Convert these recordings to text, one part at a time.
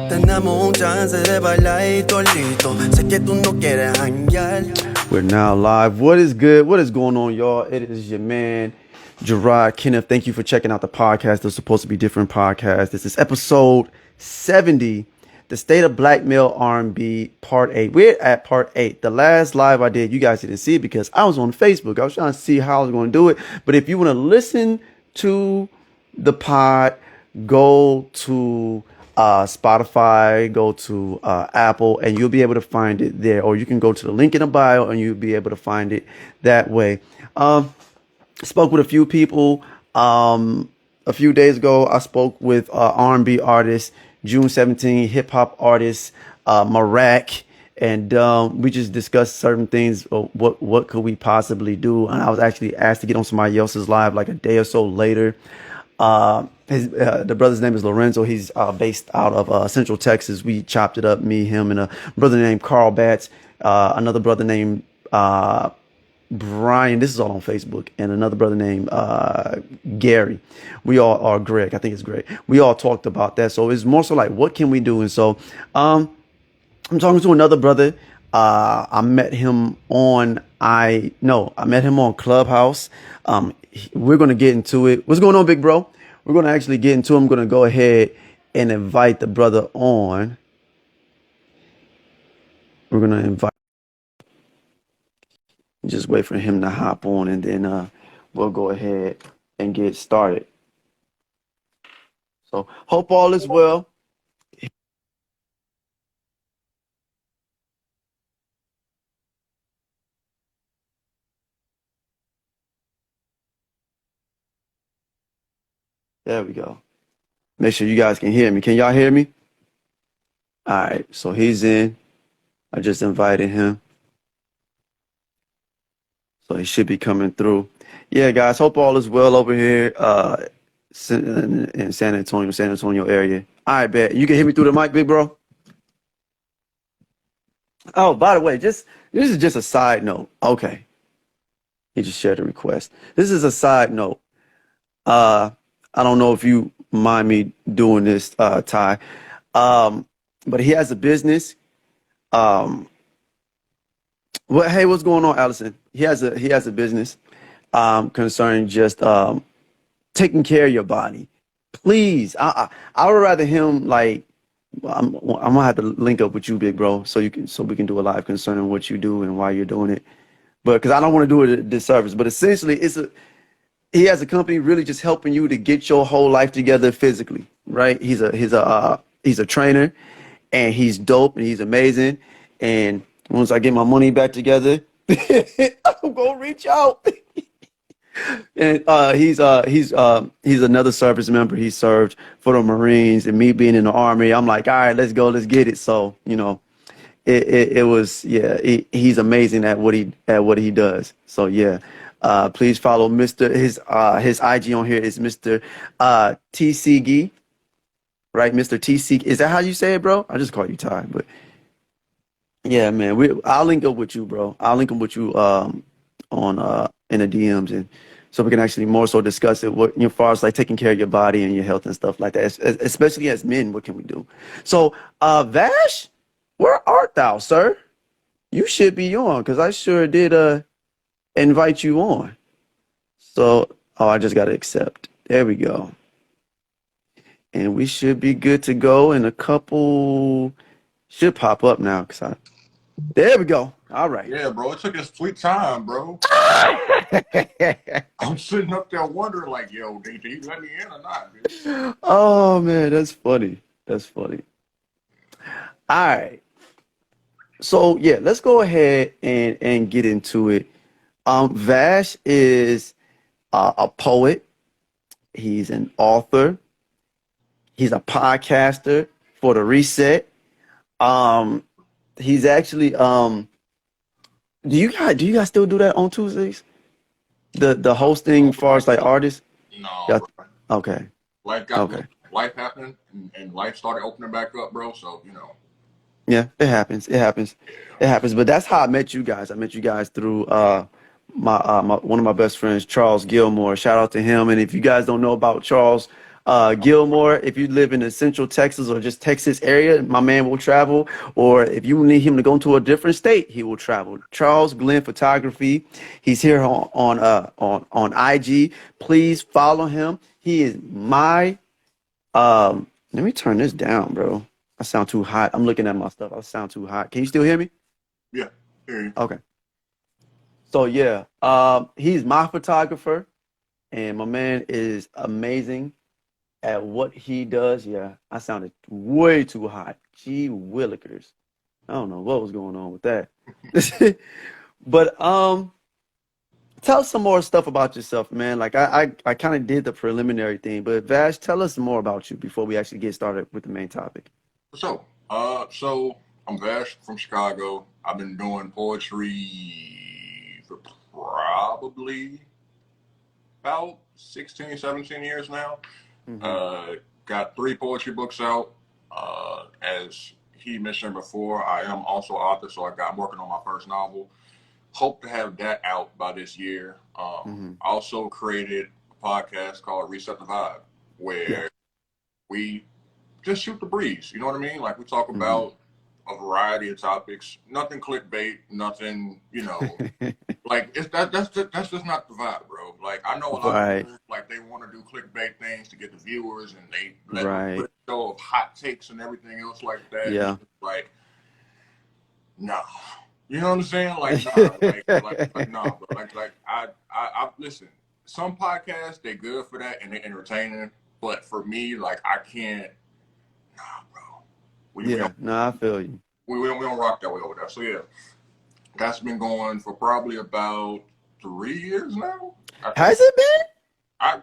Tenemos un chance de bailar y tolito. Sé que tú no quieres janguear. We're now live. What is good? What is going on, y'all? It is your man, Gerard Kenneth. Thank you for checking out the podcast. There's supposed to be different podcasts. This is episode 70, the state of Black Male R&B, part 8. We're at part 8. The last live I did, you guys didn't see it because I was on Facebook. I was trying to see how I was going to do it. But if you want to listen to the pod, go to Spotify, go to Apple, and you'll be able to find it there. Or you can go to the link in the bio and you'll be able to find it that way. Spoke with a few people. A few days ago, I spoke with R&B artist, June 17, hip hop artist, Marak, and we just discussed certain things. What could we possibly do? And I was actually asked to get on somebody else's live like a day or so later. The brother's name is Lorenzo. He's based out of Central Texas. We chopped it up, me, him, and a brother named Carl Batts, another brother named Brian. This is all on Facebook, and another brother named Gary. We all are Greg. I think it's Greg. We all talked about that. So it's more so like, what can we do? And so I'm talking to another brother. I met him on Clubhouse. We're gonna get into it. What's going on, big bro? We're gonna actually get into it. I'm gonna go ahead and invite the brother on. We're gonna invite. Just wait for him to hop on, and then we'll go ahead and get started. So hope all is well. There we go. Make sure you guys can hear me. Can y'all hear me? All right, so he's in. I just invited him. So he should be coming through. Yeah, guys, hope all is well over here in San Antonio area. All right, bet. You can hear me through the mic, big bro? Oh, by the way, this is just a side note. Okay. He just shared a request. This is a side note. I don't know if you mind me doing this, Ty. But he has a business. Hey, what's going on, Allison? He has a business concerning just taking care of your body. Please, I would rather him like I'm gonna have to link up with you, big bro, so we can do a live concerning what you do and why you're doing it. But because I don't want to do it a disservice. But essentially, he has a company really just helping you to get your whole life together physically, right? He's a trainer, and he's dope and he's amazing. And once I get my money back together, I'm gonna reach out. And he's another service member. He served for the Marines, and me being in the Army, I'm like, all right, let's go, let's get it. So it was he's amazing at what he does. So yeah. Please follow Mr. His IG on here is Mr. TC, right? Mr. TC. Is that how you say it, bro? I just call you Ty, but yeah, man. I'll link up with you, bro. I'll link up with you on in the DMs, and so we can actually more so discuss it. What as far as like taking care of your body and your health and stuff like that, especially as men. What can we do? So, Vash, where art thou, sir? You should be on because I sure did invite you on. So, I just got to accept. There we go. And we should be good to go in a couple, should pop up now. There we go. All right. Yeah, bro. It took us sweet time, bro. I'm sitting up there wondering like, yo, did you let me in or not, dude? Oh, man. That's funny. That's funny. All right. So, yeah, let's go ahead and get into it. Vash is a poet. He's an author. He's a podcaster for The Reset. He's actually do you guys still do that on Tuesdays? The hosting as far as like artists? No. Okay. Life happened and life started opening back up, bro. So, Yeah, it happens. It happens. It happens. But that's how I met you guys. I met you guys through my one of my best friends, Charles Gilmore. Shout out to him. And if you guys don't know about Charles, Gilmore, if you live in the Central Texas or just Texas area, my man will travel. Or if you need him to go to a different state, he will travel. Charles Glenn Photography. He's here on IG. Please follow him. He is my let me turn this down, bro. I sound too hot. I'm looking at my stuff. I sound too hot. Can you still hear me? Yeah. Hear you. Okay. So yeah, he's my photographer, and my man is amazing at what he does. Yeah, I sounded way too hot. Gee willikers. I don't know what was going on with that. But tell us some more stuff about yourself, man. Like I kind of did the preliminary thing, but Vash, tell us more about you before we actually get started with the main topic. So I'm Vash from Chicago. I've been doing poetry for probably about 16, 17 years now. Hmm. Uh, got 3 poetry books out. As he mentioned before, I am also an author, so I'm working on my first novel. Hope to have that out by this year. Hmm. I also created a podcast called Reset the Vibe, Yeah. where we just shoot the breeze. You know what I mean? Like we talk Hmm. about a variety of topics. Nothing clickbait. Nothing. Like that's just not the vibe, bro. Like I know a lot of Right. people like they want to do clickbait things to get the viewers, and they let me put Right. a show of hot takes and everything else like that. And it's Yeah. just like, nah. You know what I'm saying? Like nah, like nah, bro. I listen. Some podcasts they good for that and they entertaining, but for me, like I can't. Nah, bro. We don't Yeah. No, I feel you. we don't rock that way over there. So yeah, that's been going for probably about 3 years now. I think. Has it been? I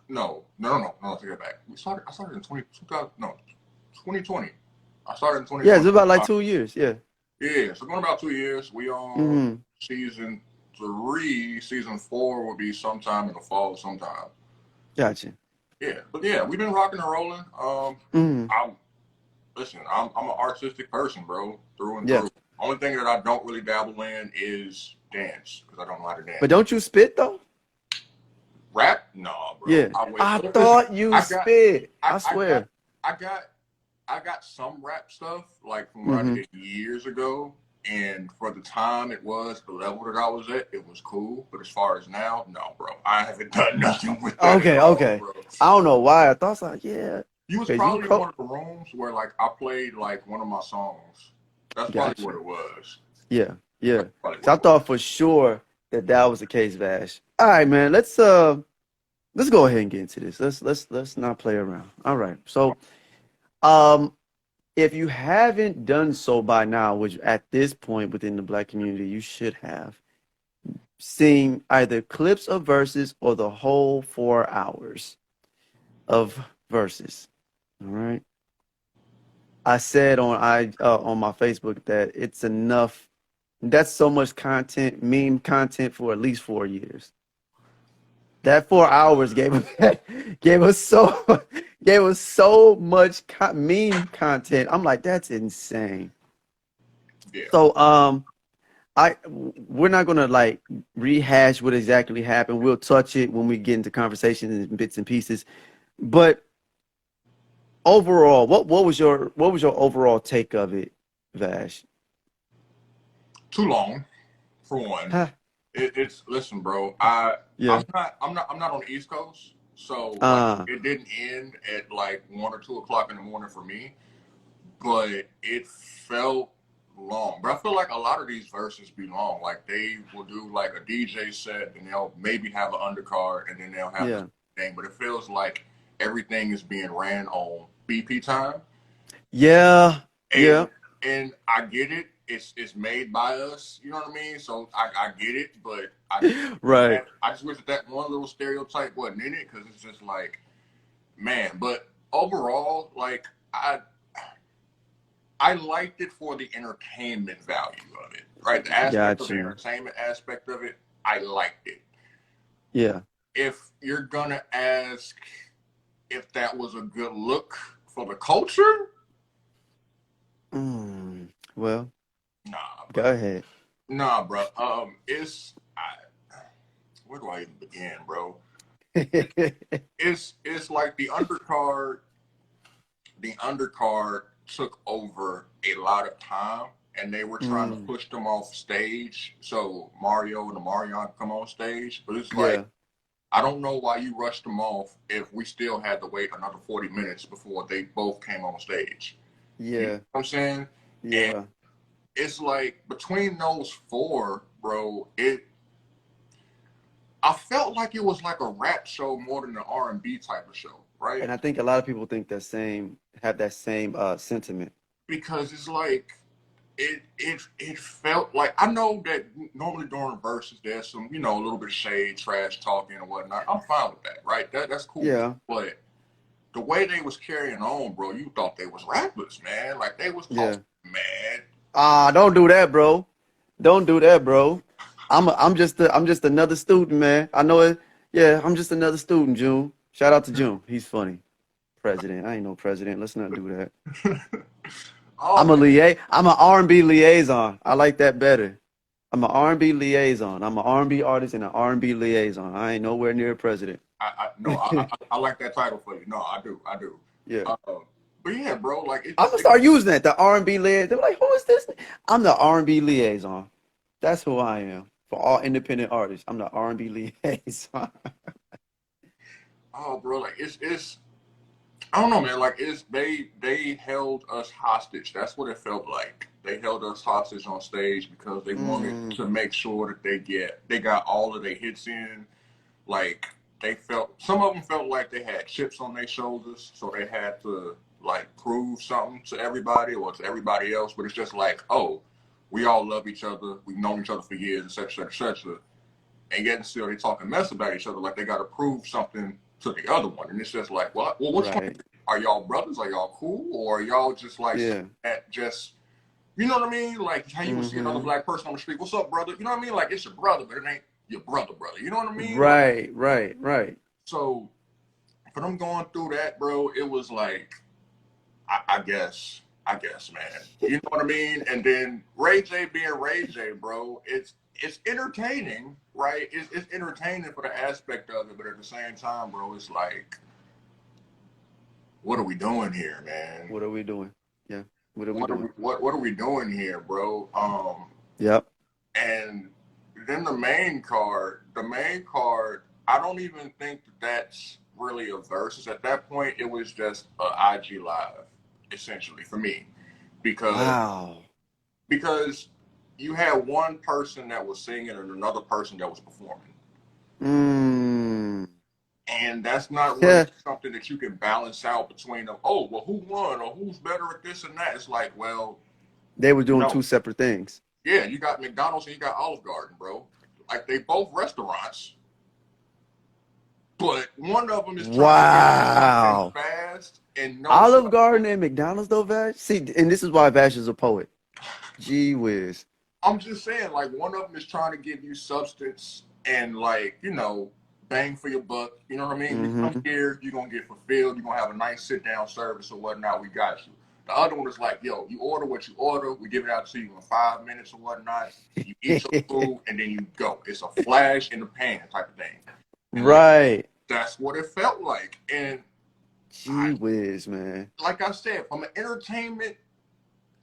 no. Take it back. I started in 2020. I started in Yeah, it's 2020. about like 2 years. Yeah. Yeah, so going about 2 years. We on Hmm. season 3. Season 4 will be sometime in the fall, sometime. Gotcha. Yeah, but yeah, we've been rocking and rolling. Hmm. I'm listen. I'm an artistic person, bro, through and Yeah. through. Only thing that I don't really dabble in is dance because I don't know how to But dance. don't you spit though? Rap? No, bro. Yeah. I wish. I Listen, thought you I got, spit. I, I I got, swear. I got, I got some rap stuff like from what I Hmm. did years ago, and for the time it was the level that I was at, it was cool. But as far as now, no, bro. I haven't done nothing with that at Okay. all, Okay. bro. I don't know why. I thought so. Yeah. You was Cause you probably in one co of the rooms where like I played like one of my songs. That's probably what Gotcha. it was. Yeah. Yeah. That's probably So what I it was. thought for sure that that was the case, Vash. All right, man. Let's go ahead and get into this. Let's not play around. All right. So um if you haven't done so by now, which at this point within the black community you should have, seen either clips of verses or the whole 4 hours of verses. All right. I said on my Facebook that it's enough. That's so much content, meme content for at least 4 years. That 4 hours gave us so gave us so much meme content. I'm like, that's insane. Yeah. So we're not gonna like rehash what exactly happened. We'll touch it when we get into conversations and bits and pieces. But overall, what was your overall take of it, Vash? Too long. For one, Huh? it's listen, bro. Yeah. I'm not on the East Coast, so like Uh, it didn't end at like 1 or 2 o'clock in the morning for me, but it felt long. But I feel like a lot of these verses be long. Like they will do like a DJ set, and they'll maybe have an undercard, and then they'll have the yeah. thing. But it feels like everything is being ran on BP time, Yeah. Yeah. and I get it. It's made by us. You know what I mean? So I get it, but Right. I just wish that one little stereotype wasn't in it because it's just like man. But overall, like I liked it for the entertainment value of it. Right, the aspect of Got the you. entertainment aspect of it, I liked it. Yeah. If you're gonna ask if that was a good look for the culture, Well, nah, go bro. ahead. Nah, bro. Where do I even begin, bro? It's like the undercard took over a lot of time, and they were trying to Mm, push them off stage so Mario and the Marion come on stage. But it's like, yeah, I don't know why you rushed them off if we still had to wait another 40 minutes before they both came on stage. You know yeah, what I'm saying? And yeah. it's like between those four, bro, I felt like it was like a rap show more than an R&B type of show, right? And I think a lot of people think have that same sentiment. Because it's like it felt like, I know that normally during verses there's some, a little bit of shade, trash talking and whatnot. I'm fine with that, right? That's cool. Yeah. But the way they was carrying on, bro, you thought they was rappers, man. Like they was Yeah. talking mad. Ah, don't do that, bro. Don't do that, bro. I'm just another student, man. I know it. Yeah, I'm just another student, June. Shout out to June. He's funny. President. I ain't no president. Let's not do that. Oh man, I'm an R&B liaison. I like that better. I'm an R&B liaison. I'm an R&B artist and an R&B liaison. I ain't nowhere near a president. I no, I like that title for you. No, I do. Yeah. Uh, but yeah, bro, like I'm gonna start using that. The R&B liaison. They're like, who is this? I'm the R&B liaison. That's who I am for all independent artists. I'm the R&B liaison. oh, bro, like it's I don't know, man. Like they held us hostage. That's what it felt like. They held us hostage on stage because they wanted Mm, to make sure that they got all of their hits in. Like some of them felt like they had chips on their shoulders, so they had to like prove something to everybody or to everybody else. But it's just like, oh, we all love each other. We've known each other for years, etc., etc. And yet still they talking mess about each other like they got to prove something to the other one. And it's just like, well, which one? right. Are y'all brothers? Are y'all cool? Or are y'all just like Yeah. at just, you know what I mean? Like how you would see another Hmm. black person on the street. What's up, brother? You know what I mean? Like it's your brother, but it ain't your brother. You know what I mean? Like, Right, right, right. so for them going through that, bro, it was like, I guess, man. You know what I mean? And then Ray J being Ray J, bro, it's entertaining, right? It's entertaining for the aspect of it, but at the same time, bro, it's like, what are we doing here, man? What are we doing? Yeah. What are we What are we doing? what are we doing here, bro? Yep. And then the main card, I don't even think that's really a versus. At that point, it was just a IG live, essentially for me, because Wow. because you had one person that was singing and another person that was performing. Mm. And that's not really Yeah. something that you can balance out between them. Oh, well, who won or who's better at this and that? It's like, well, They were doing no. two separate things. Yeah, you got McDonald's and you got Olive Garden, bro. Like they both restaurants, but one of them is trying to get cheap and Wow. fast and no Olive substance. Garden and McDonald's though, Vash? See, and this is why Vash is a poet. Gee whiz. I'm just saying, like one of them is trying to give you substance and like bang for your buck. You know what I mean? You come Mm-hmm. here, you're gonna get fulfilled. You're gonna have a nice sit down service or whatnot. We got you. The other one is like, yo, you order what you order. We give it out to you in 5 minutes or whatnot. You eat your food and then you go. It's a flash in the pan type of thing. And like Right. that's what it felt like. And Gee I, whiz, man. like I said, from an entertainment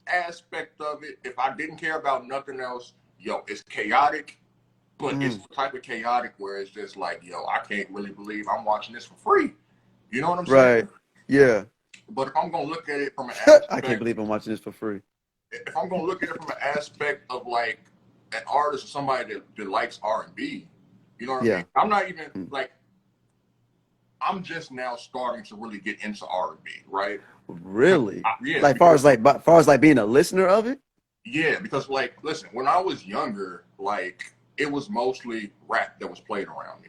aspect of it, if I didn't care about nothing else, yo, it's chaotic, but it's Mm. the type of chaotic where it's just like, yo, I can't really believe I'm watching this for free. You know what I'm saying? Right. Yeah. But if I'm gonna look at it from an I can't aspect, believe I'm watching this for free. if I'm gonna look at it from an aspect of like an artist or somebody that likes R&B, you know what I mean? Yeah. I'm not even Mm. like, I'm just now starting to really get into R&B, right? Because Really? yeah, Like because far as like being a listener of it? yeah, because like, listen, when I was younger, like it was mostly rap that was played around me,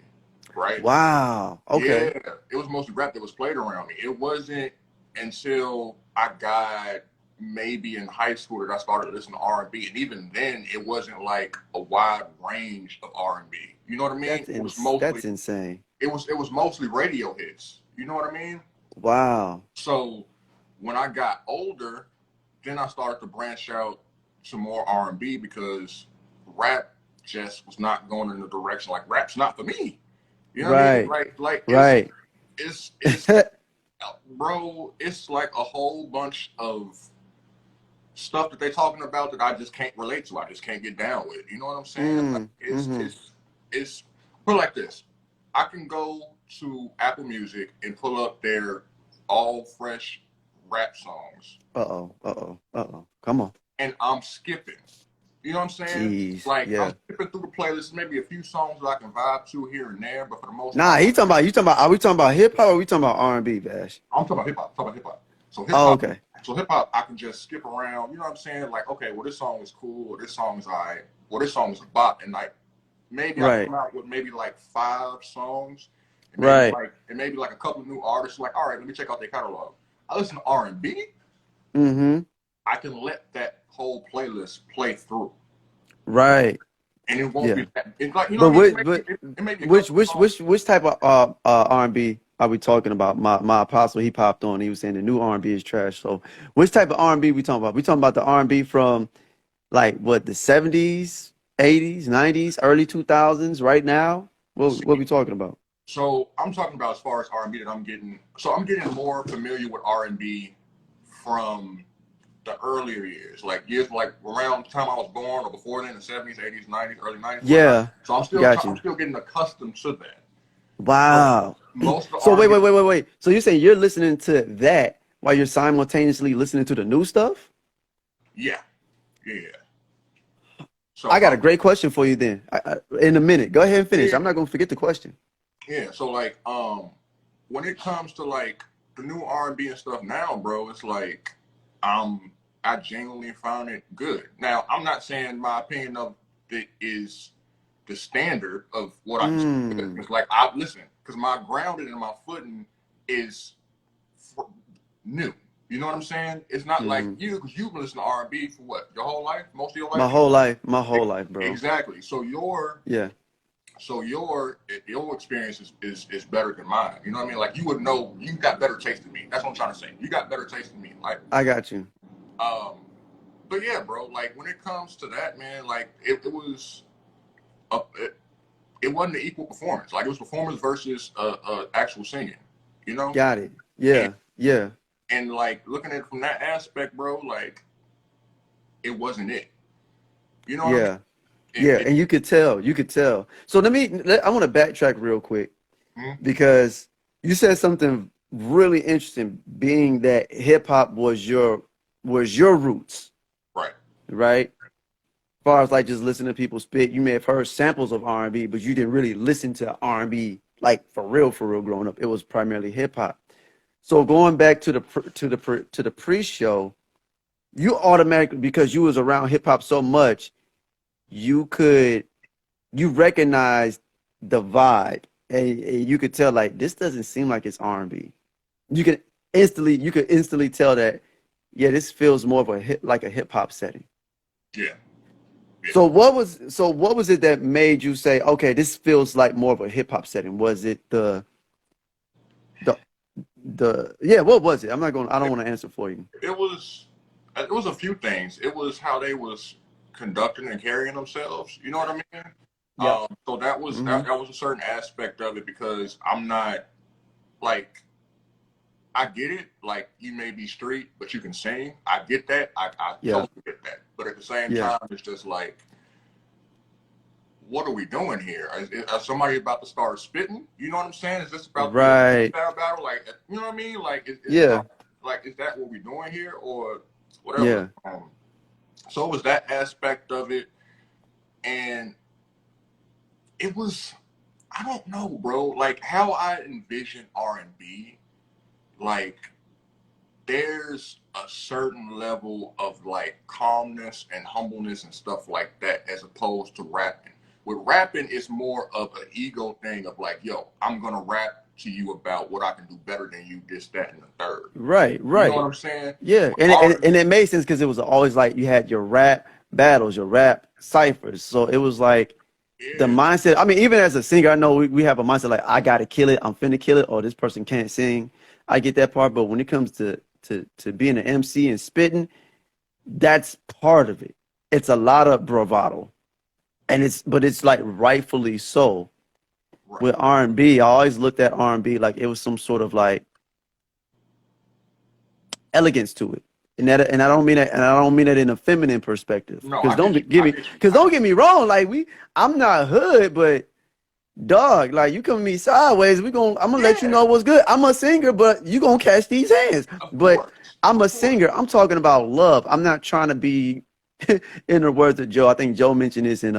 right? Wow. Yeah, Okay. it was mostly rap that was played around me. It wasn't until I got maybe in high school that I started listening to R&B, and even then, it wasn't like a wide range of R&B. You know what I mean? It was mostly That's insane. it was mostly radio hits. You know what I mean? Wow. So when I got older, then I started to branch out to more R&B because rap just was not going in the direction, like rap's not for me. You know what I mean? Right. Like Right. it's bro, it's like a whole bunch of stuff that they're talking about that I just can't relate to. I just can't get down with. You know what I'm saying? Like Mm-hmm. it's put it like this. I can go to Apple Music and pull up their all fresh rap songs, Uh-oh. Uh-oh. Uh-oh. Come on. and I'm skipping. You know what I'm saying? Jeez. Like I'm Yeah. skipping through the playlist, maybe a few songs that I can vibe to here and there, but for the most Nah, part, he talking about are we talking about hip hop or are we talking about R&B, Vash? I'm talking about hip hop. Talking about hip hop. So hip Oh, hop. okay. So hip hop, I can just skip around. You know what I'm saying? Like, okay, well, this song is cool, or this song is alright, well, this song is a bop, and like maybe I Right. come out with maybe like 5 songs, Right. and maybe like a couple of new artists. Like, all right, let me check out their catalog. I listen to R&B. Mm-hmm. I can let that whole playlist play through, Right. and it won't Yeah. be that. It's like, you know But what I mean? It may be a which couple which songs. which which type of R&B are we talking about? My apostle, he popped on. He was saying the new R&B is trash. So which type of R&B we talking about? We talking about the R&B from like what, the 70s, 80s, 90s, early 2000s, right now? What we talking about? So I'm talking about as far as R&B that I'm getting. So I'm getting more familiar with R&B from the earlier years, like years like around the time I was born or before then, the 70s, 80s, 90s, early 90s, whatnot. Yeah, So got I'm you. still getting accustomed to that. But Wow. most of the So wait, R&B, wait, wait, wait, wait. So you're saying you're listening to that while you're simultaneously listening to the new stuff? yeah, yeah. I So got a great question for you then. In a minute. Go ahead and finish. yeah, I'm not going to forget the question. yeah. So like when it comes to like the new R&B and stuff now, bro, it's like I genuinely found it good. Now I'm not saying my opinion of it is the standard of what I consider good. Mm, It's like I listen because my grounded and my footing is new. You know what I'm saying? It's not like mm. you because you've been listening to R&B for what your whole life, most of your life. My whole life, bro. Exactly. Yeah, So your experience is better than mine. You know what I mean? Like you would know you got better taste than me. That's what I'm trying to say. You got better taste than me. Like I got you. um, but yeah, bro. Like when it comes to that, man, like it was a, it wasn't an equal performance. Like it was performance versus actual singing. You know, Got it. and Yeah, yeah, like looking at it from that aspect, bro, like it wasn't it. You know what I mean? yeah, yeah. It And you could tell. You could tell. So I want to backtrack real quick mm, because you said something really interesting, being that hip hop was your roots, right. right? As far as like just listening to people spit, you may have heard samples of R&B, but you didn't really listen to R&B like for real growing up. It was primarily hip hop. So going back to the pre-show, you automatically, because you was around hip hop so much, you could you recognized the vibe, and you could tell like this doesn't seem like it's R&B. You could instantly tell that, yeah, this feels more of a hip hop setting. Yeah, yeah. So what was it that made you say, okay, this feels like more of a hip hop setting? Was it the yeah, what was it? I don't want to answer for you. It was a few things. It was how they was conducting and carrying themselves. You know what I mean? Yep. So that was Hmm. that was a certain aspect of it because I'm not like I get it. Like you may be street, but you can sing. I get that. I Yeah. totally get that. But at the same Yeah. time, it's just like, what are we doing here? Is somebody about to start spitting? You know what I'm saying? Is this about to be a Right. freestyle battle? Like, you know what I mean? Like, Yeah. is that what we're doing here or whatever? Yeah. So it was that aspect of it, and it was I don't know, bro. Like how I envision R&B, like there's a certain level of like calmness and humbleness and stuff like that as opposed to rapping. With rapping, it's more of an ego thing of like, yo, I'm gonna rap to you about what I can do better than you, this, that, and the third. Right. You know what Right. I'm saying? Yeah. With R&B, And it made sense because it was always like you had your rap battles, your rap ciphers. So it was like the yeah, mindset. I mean, even as a singer, I know we have a mindset like I gotta kill it, I'm finna kill it, or this person can't sing. I get that part, but when it comes to being an MC and spitting, that's part of it. It's a lot of bravado, and yeah, it's like rightfully so. Right. with R&B, I always looked at R&B like it was some sort of like elegance to it. And I don't mean that, and I don't mean that in a feminine perspective. No, Because I get you. I get you. I don't get get you. me wrong. Like I'm not hood, but dog, like you come to me sideways, I'm gonna let you Yeah, know what's good. I'm a singer, but you gonna catch these hands. of But course. I'm Of a course. singer. I'm talking about love. I'm not trying to be in the words of Joe. I think Joe mentioned this in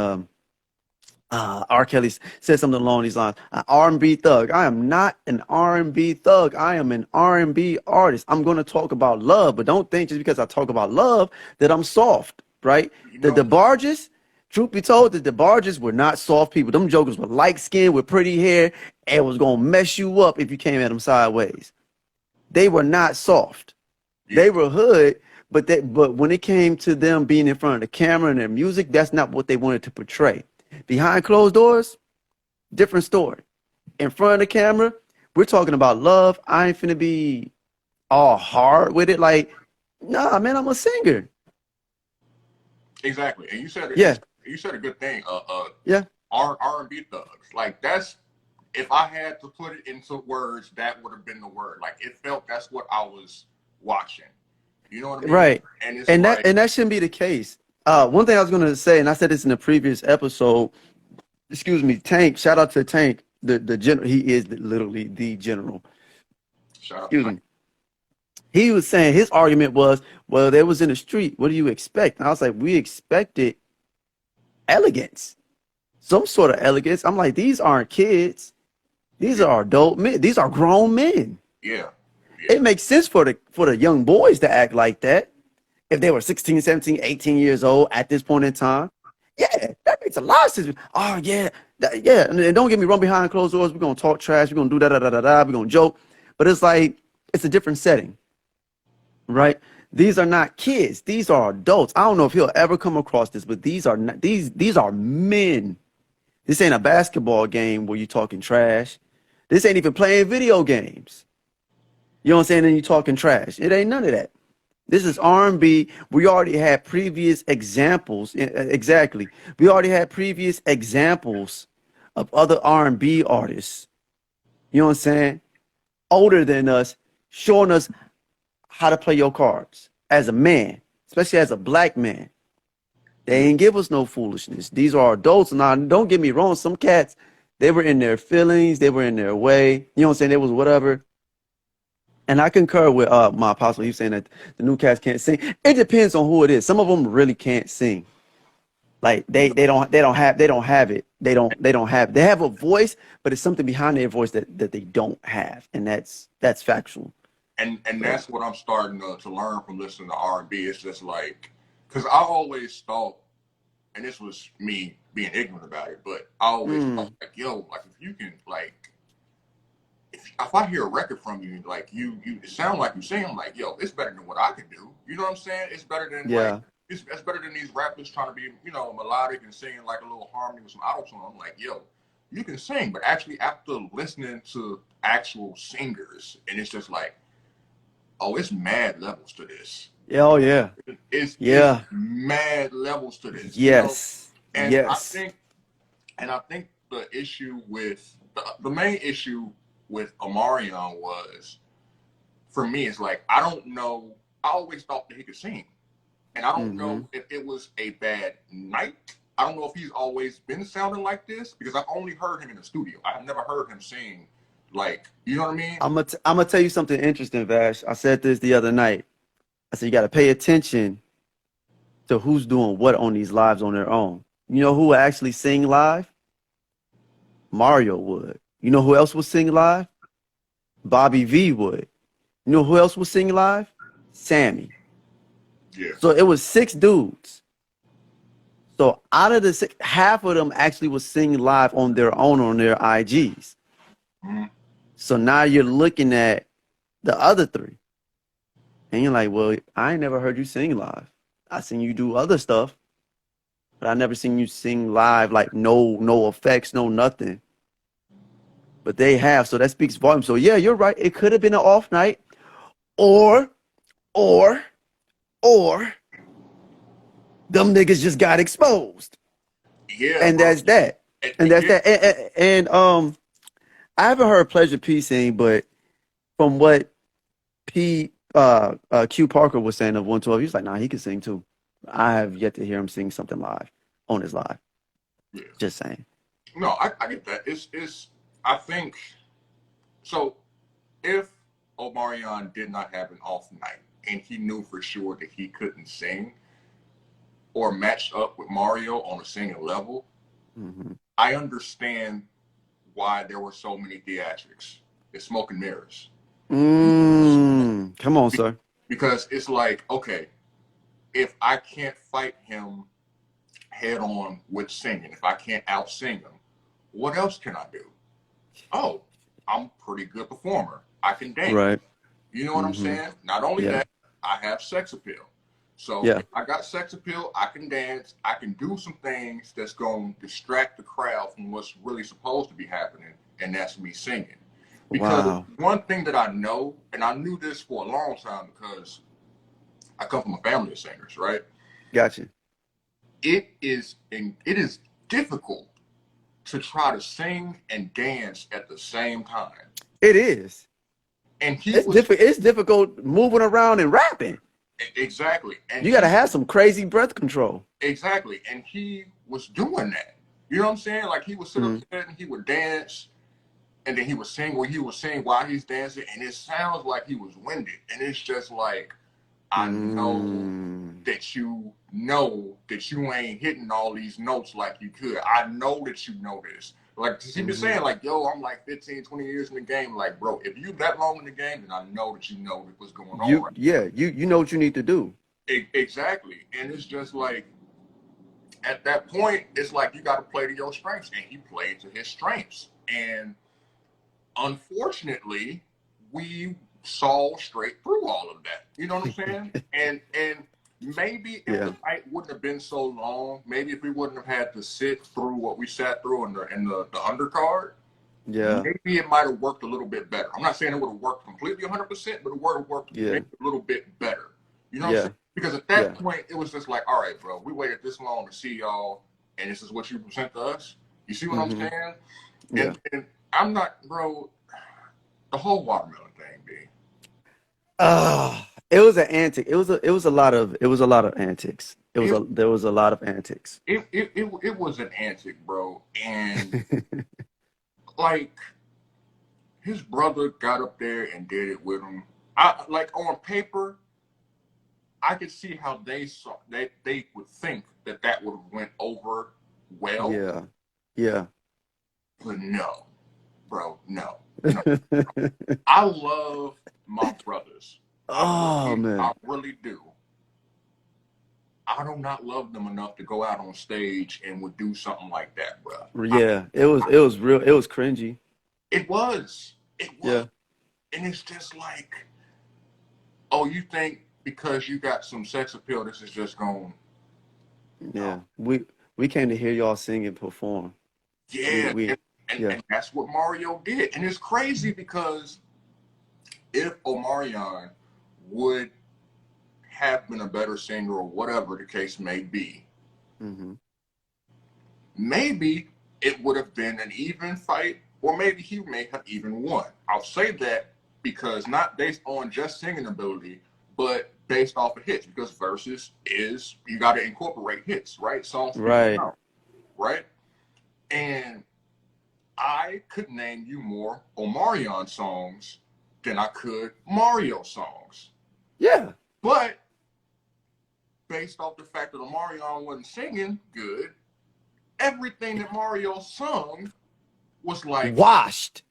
R. Kelly said something along these lines. An R&B thug. I am not an R&B thug. I am an R&B artist. I'm going to talk about love, but don't think just because I talk about love that I'm soft, right? You The know, DeBarges, truth be told, the DeBarges were not soft people. Them jokers were light skinned with pretty hair and was going to mess you up if you came at them sideways. They were not soft. yeah, They were hood, but when it came to them being in front of the camera and their music, that's not what they wanted to portray. Behind closed doors, different story. In front of the camera, we're talking about love. I ain't finna be all hard with it. Like, nah, man, I'm a singer. exactly. And Yeah, you said a good thing. yeah, R&B thugs. Like that's if I had to put it into words, that would have been the word. Like it felt that's what I was watching. You know what I mean? right. And it's And that like, and that shouldn't be the case. One thing I was gonna say, and I said this in the previous episode. Excuse me, Tank. Shout out to Tank, the general. He is literally the general. shout out to Excuse Tank. me. He was saying his argument was, well, they was in the street. What do you expect? And I was like, we expected elegance, some sort of elegance. I'm like, these aren't kids. These Yeah, are adult men. These are grown men. yeah, yeah. It makes sense for the young boys to act like that if they were 16, 17, 18 years old at this point in time. Yeah, that makes a lot of sense. Oh yeah, yeah. And don't get me wrong. Behind closed doors, we're gonna talk trash. We're gonna do da da da da da. We're gonna joke, but it's like it's a different setting, Right. right? These are not kids. These are adults. I don't know if he'll ever come across this, but these are not, these are men. This ain't a basketball game where you're talking trash. This ain't even playing video games. You know what I'm saying? And you talking trash. It ain't none of that. This is R&B. We already had previous examples. Exactly. We already had previous examples of other R&B artists. You know what I'm saying? Older than us, showing us how to play your cards as a man, especially as a black man. They Mm. ain't give us no foolishness. These are adults. Now, don't get me wrong. Some cats, they were in their feelings. They were in their way. You know what I'm saying? They was whatever. And I concur with my apostle. He's saying that the new cats can't sing. It depends on who it is. Some of them really can't sing. Like they don't have it. They have a voice, but it's something behind their voice that they don't have, and that's factual. And So that's what I'm starting to learn from listening to R&B. It's just like, because I always thought, and this was me being ignorant about it, but I always thought mm, like, yo, like if you can like, if I hear a record from you, like you it sound like you sing, I'm like, yo, it's better than what I can do. You know what I'm saying? It's better than like yeah, it's better than these rappers trying to be, melodic and singing like a little harmony with some auto tune. I'm like, yo, you can sing, but actually after listening to actual singers, and it's just like, oh, it's mad levels to this. yeah, oh yeah, It's yeah, mad levels to this, yes, and yes, I think the issue with the main issue with Omarion was for me it's like I don't know. I always thought that he could sing, and I don't mm-hmm. know if it was a bad night. I don't know if he's always been sounding like this because I've only heard him in the studio. I've never heard him sing like, you know what I mean? I'm gonna tell you something interesting, Vash. I said this the other night. I said you got to pay attention to who's doing what on these lives on their own. You know who would actually sing live? Mario would. You know who else would sing live? Bobby V would. You know who else would sing live? Sammy. Yeah. So it was six dudes. So out of the six, half of them actually was singing live on their own on their IGs. Mm-hmm. So now you're looking at the other three. And you're like, well, I ain't never heard you sing live. I seen you do other stuff, but I never seen you sing live, like no effects, no nothing. But they have, so that speaks volumes. So yeah, you're right. It could have been an off night, or or or them niggas just got exposed. Yeah, And bro. that's that. And, And and that's yeah, that. And I haven't heard Pleasure P sing, but from what Q Parker was saying of 112, he was like, nah, he can sing too. I have yet to hear him sing something live on his live. Yeah. Just saying. No, I get that. It's I think so. If Omarion did not have an off night and he knew for sure that he couldn't sing or match up with Mario on a singing level, Mm-hmm. I understand why there were so many theatrics. It's smoke and mirrors. Come on, sir. Because it's like, okay, if I can't fight him head on with singing, if I can't out sing him, what else can I do? Oh, I'm a pretty good performer. I can dance. Right. You know what I'm Mm-hmm. saying? Not only Yeah. that, I have sex appeal. So Yeah. if I got sex appeal, I can dance. I can do some things that's going to distract the crowd from what's really supposed to be happening, and that's me singing. Because Wow. one thing that I know, and I knew this for a long time because I come from a family of singers, right? Gotcha. It is difficult to try to sing and dance at the same time. It is. And he It's was difficult. It's difficult moving around and rapping. exactly, and You got to have some crazy breath control. exactly, and he was doing that. You know what I'm saying? Like he would sit Mm-hmm. up there and he would dance, and then he would sing what he was saying while he's dancing, and it sounds like he was winded, and it's just like I know that you ain't hitting all these notes like you could. I know that you know this. Like he been saying, like, yo, I'm like 15, 20 years in the game. Like, bro, if you that long in the game, then I know that you know what's going on right You know what you need to do. Exactly. And it's just like at that point, it's like you got to play to your strengths, and he played to his strengths. And unfortunately, we saw straight through all of that. You know what I'm saying? And maybe if Yeah. the night wouldn't have been so long, maybe if we wouldn't have had to sit through what we sat through in the undercard, Yeah. maybe it might have worked a little bit better. I'm not saying it would have worked completely 100%, but it would have worked Yeah. maybe a little bit better. You know what I'm Yeah. saying? Because at that point, it was just like, all right, bro, we waited this long to see y'all, and this is what you present to us. You see what I'm saying? Yeah. And I'm not, bro, the whole watermelon thing, B. It was an antic. It was a lot of antics. There was a lot of antics. It was an antic, bro. And like his brother got up there and did it with him. I like on paper, I could see how they would think that would have went over well. Yeah. Yeah. But no, bro, no. I love my brothers. Oh man. I really do. I do not love them enough to go out on stage and would do something like that, bro. Yeah. It was real. It was cringy. It was. Yeah. And it's just like, oh, you think because you got some sex appeal, this is just going. Yeah. We came to hear y'all sing and perform. Yeah. And and that's what Mario did. And it's crazy because if Omarion would have been a better singer or whatever the case may be, maybe it would have been an even fight, or maybe he may have even won. I'll say that because not based on just singing ability, but based off of hits, because verses is you got to incorporate hits, right? Songs, right. Right? And I could name you more Omarion songs than I could Mario songs. Yeah. But based off the fact that Omarion wasn't singing good, everything that Mario sung was like washed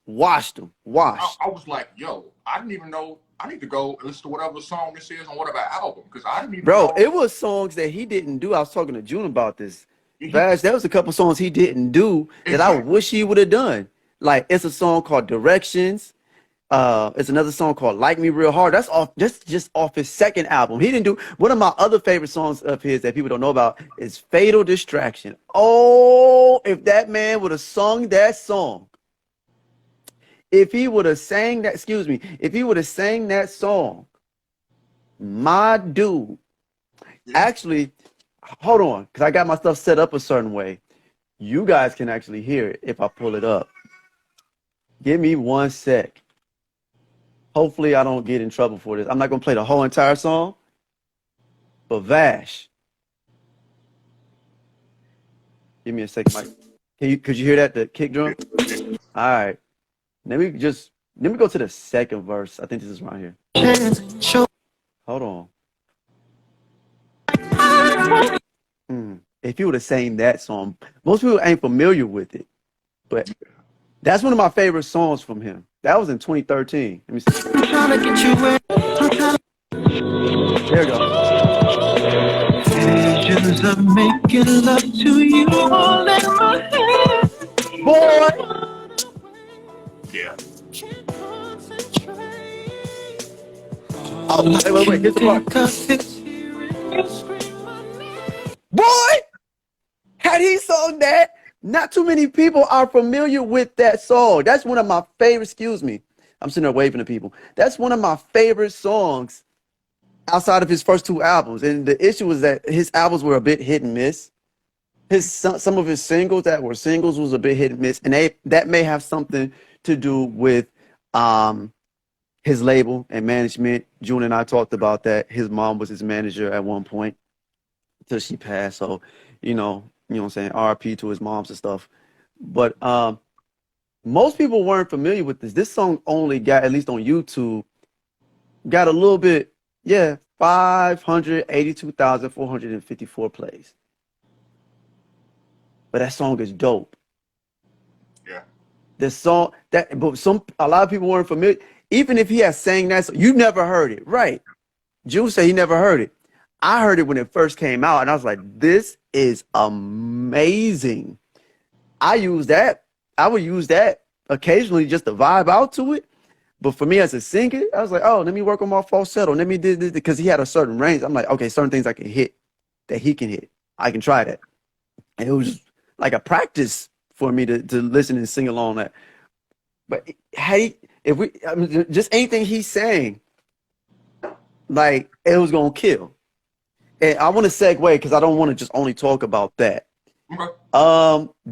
them. I was like, yo, I didn't even know. I need to go and listen to whatever song this is on whatever album because I didn't even know. It was songs that he didn't do. I was talking to June about this. Vash, there was a couple songs he didn't do that I wish he would have done. Like it's a song called Directions. It's another song called Like Me Real Hard. That's just off his second album. He didn't do one of my other favorite songs of his that people don't know about is Fatal Distraction. Oh, if that man would have sung that song. If he would have sang that, if he would have sang that song, my dude. Actually, hold on, because I got my stuff set up a certain way. You guys can actually hear it if I pull it up. Give me 1 sec. Hopefully, I don't get in trouble for this. I'm not gonna play the whole entire song, but Vash, give me a second, Mike. Could you hear that? The kick drum? All right. Let me go to the second verse. I think this is right here. Hold on. If you would have sang that song, most people ain't familiar with it, but that's one of my favorite songs from him. That was in 2013. Let me see. There we go. Visions of making love to you all in my head. Boy! Yeah. Oh, wait. Here's the part. Boy! Had he sung that, not too many people are familiar with that song. That's one of my favorite, excuse me. I'm sitting there waving to people. That's one of my favorite songs outside of his first two albums. And the issue was that his albums were a bit hit and miss. Some of his singles that were singles was a bit hit and miss. And that may have something to do with his label and management. June and I talked about that. His mom was his manager at one point until she passed. So, you know what I'm saying? RP to his moms and stuff. But most people weren't familiar with this. This song only got, at least on YouTube, got a little bit, 582,454 plays. But that song is dope. Yeah. The song a lot of people weren't familiar. Even if he had sang that song, you never heard it, right? Jules said he never heard it. I heard it when it first came out, and I was like, this is amazing. I would use that occasionally just to vibe out to it. But for me as a singer, I was like, oh, let me work on my falsetto. Let me do this because he had a certain range. I'm like, okay, certain things I can hit that he can hit. I can try that. And it was like a practice for me to listen and sing along that. But just anything he's saying, like it was gonna kill. And I want to segue because I don't want to just only talk about that. Okay.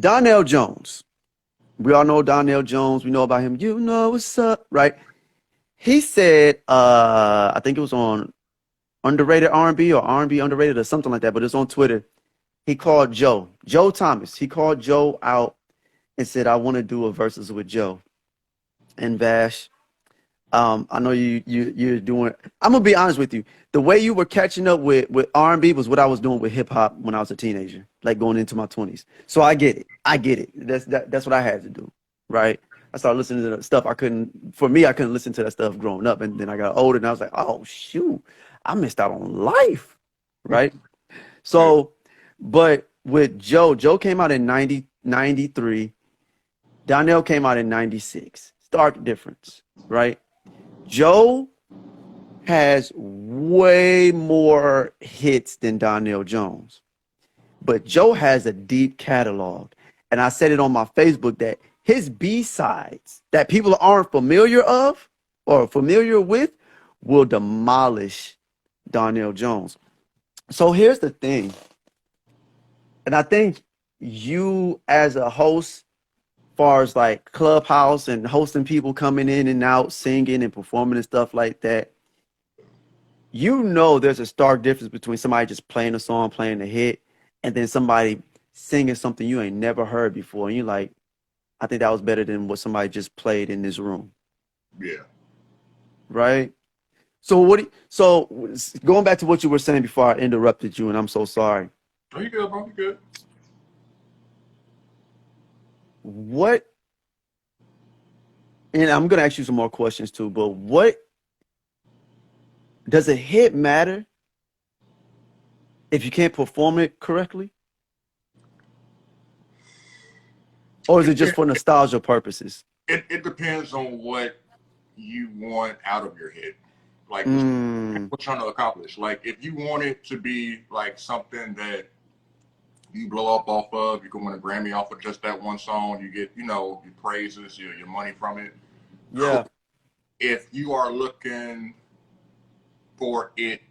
Donnell Jones. We all know Donnell Jones. We know about him. You know what's up, right? He said, I think it was on Underrated R&B or R&B Underrated or something like that, but it's on Twitter. He called Joe Thomas. He called Joe out and said, I want to do a versus with Joe. And Vash, I know you're doing. I'm gonna be honest with you. The way you were catching up with R&B was what I was doing with hip hop when I was a teenager, like going into my 20s. So I get it. That's what I had to do, right? I started listening to the stuff I couldn't. For me, I couldn't listen to that stuff growing up, and then I got older, and I was like, oh shoot, I missed out on life, right? So, but with Joe came out in 93. Donnell came out in 96. Stark difference, right? Joe has way more hits than Donnell Jones, but Joe has a deep catalog. And I said it on my Facebook that his B-sides that people aren't familiar of or familiar with will demolish Donnell Jones. So here's the thing. And I think you as a host, far as like Clubhouse and hosting people coming in and out, singing and performing and stuff like that, there's a stark difference between somebody just playing a song, playing a hit, and then somebody singing something you ain't never heard before. And you're like, I think that was better than what somebody just played in this room. Yeah. Right? So going back to what you were saying before I interrupted you, and I'm so sorry. Oh, you good, bro? You good? What, and I'm going to ask you some more questions too, but what does a hit matter if you can't perform it correctly? Or is it just for nostalgia purposes? It depends on what you want out of your hit. Like, what you're trying to accomplish. Like, if you want it to be like something that you blow up off of, you can win a Grammy off of just that one song, you get, your praises, your money from it. Yeah. If you are looking for it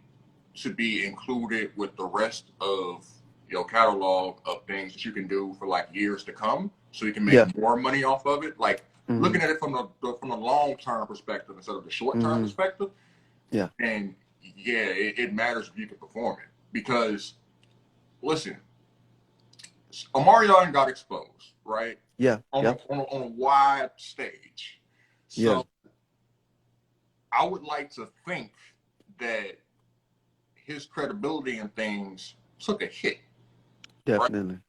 to be included with the rest of your catalog of things that you can do for like years to come, so you can make more money off of it. Like, looking at it from the long term perspective instead of the short term perspective. Yeah. And yeah, it matters if you can perform it. Because listen, Omarion got exposed, right? Yeah. On, Yeah. on a wide stage. Yeah. So I would like to think that his credibility and things took a hit. Definitely. Right?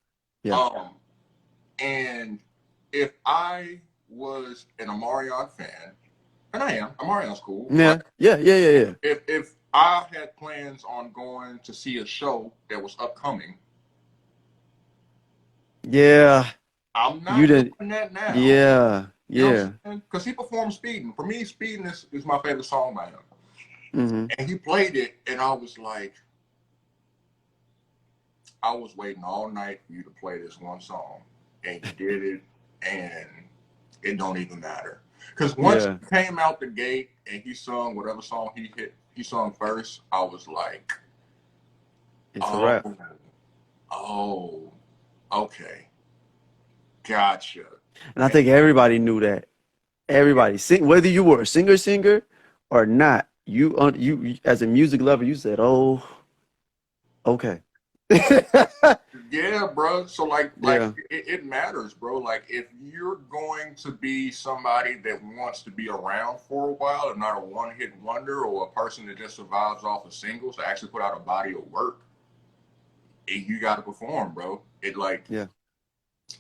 Yeah. And if I was an Omarion fan, and I am, Omarion's cool. Yeah. Right? Yeah. Yeah. Yeah. Yeah. If I had plans on going to see a show that was upcoming, Yeah. I'm You not didn't. doing that now. Yeah. You know what Yeah. I'm saying? Because he performed Speeding. For me, Speeding is my favorite song by him. Mm-hmm. And he played it, and I was like, I was waiting all night for you to play this one song. And you did it, and it don't even matter. Because once Yeah. he came out the gate and he sung whatever song he sung first, I was like, It's a oh, wrap. oh, okay, gotcha. And I think everybody knew that. Everybody, sing, whether you were a singer or not, you as a music lover, you said, "Oh, okay." Yeah, bro. So like Yeah. it matters, bro. Like if you're going to be somebody that wants to be around for a while and not a one-hit wonder or a person that just survives off of singles to actually put out a body of work, you got to perform, bro. It like, Yeah.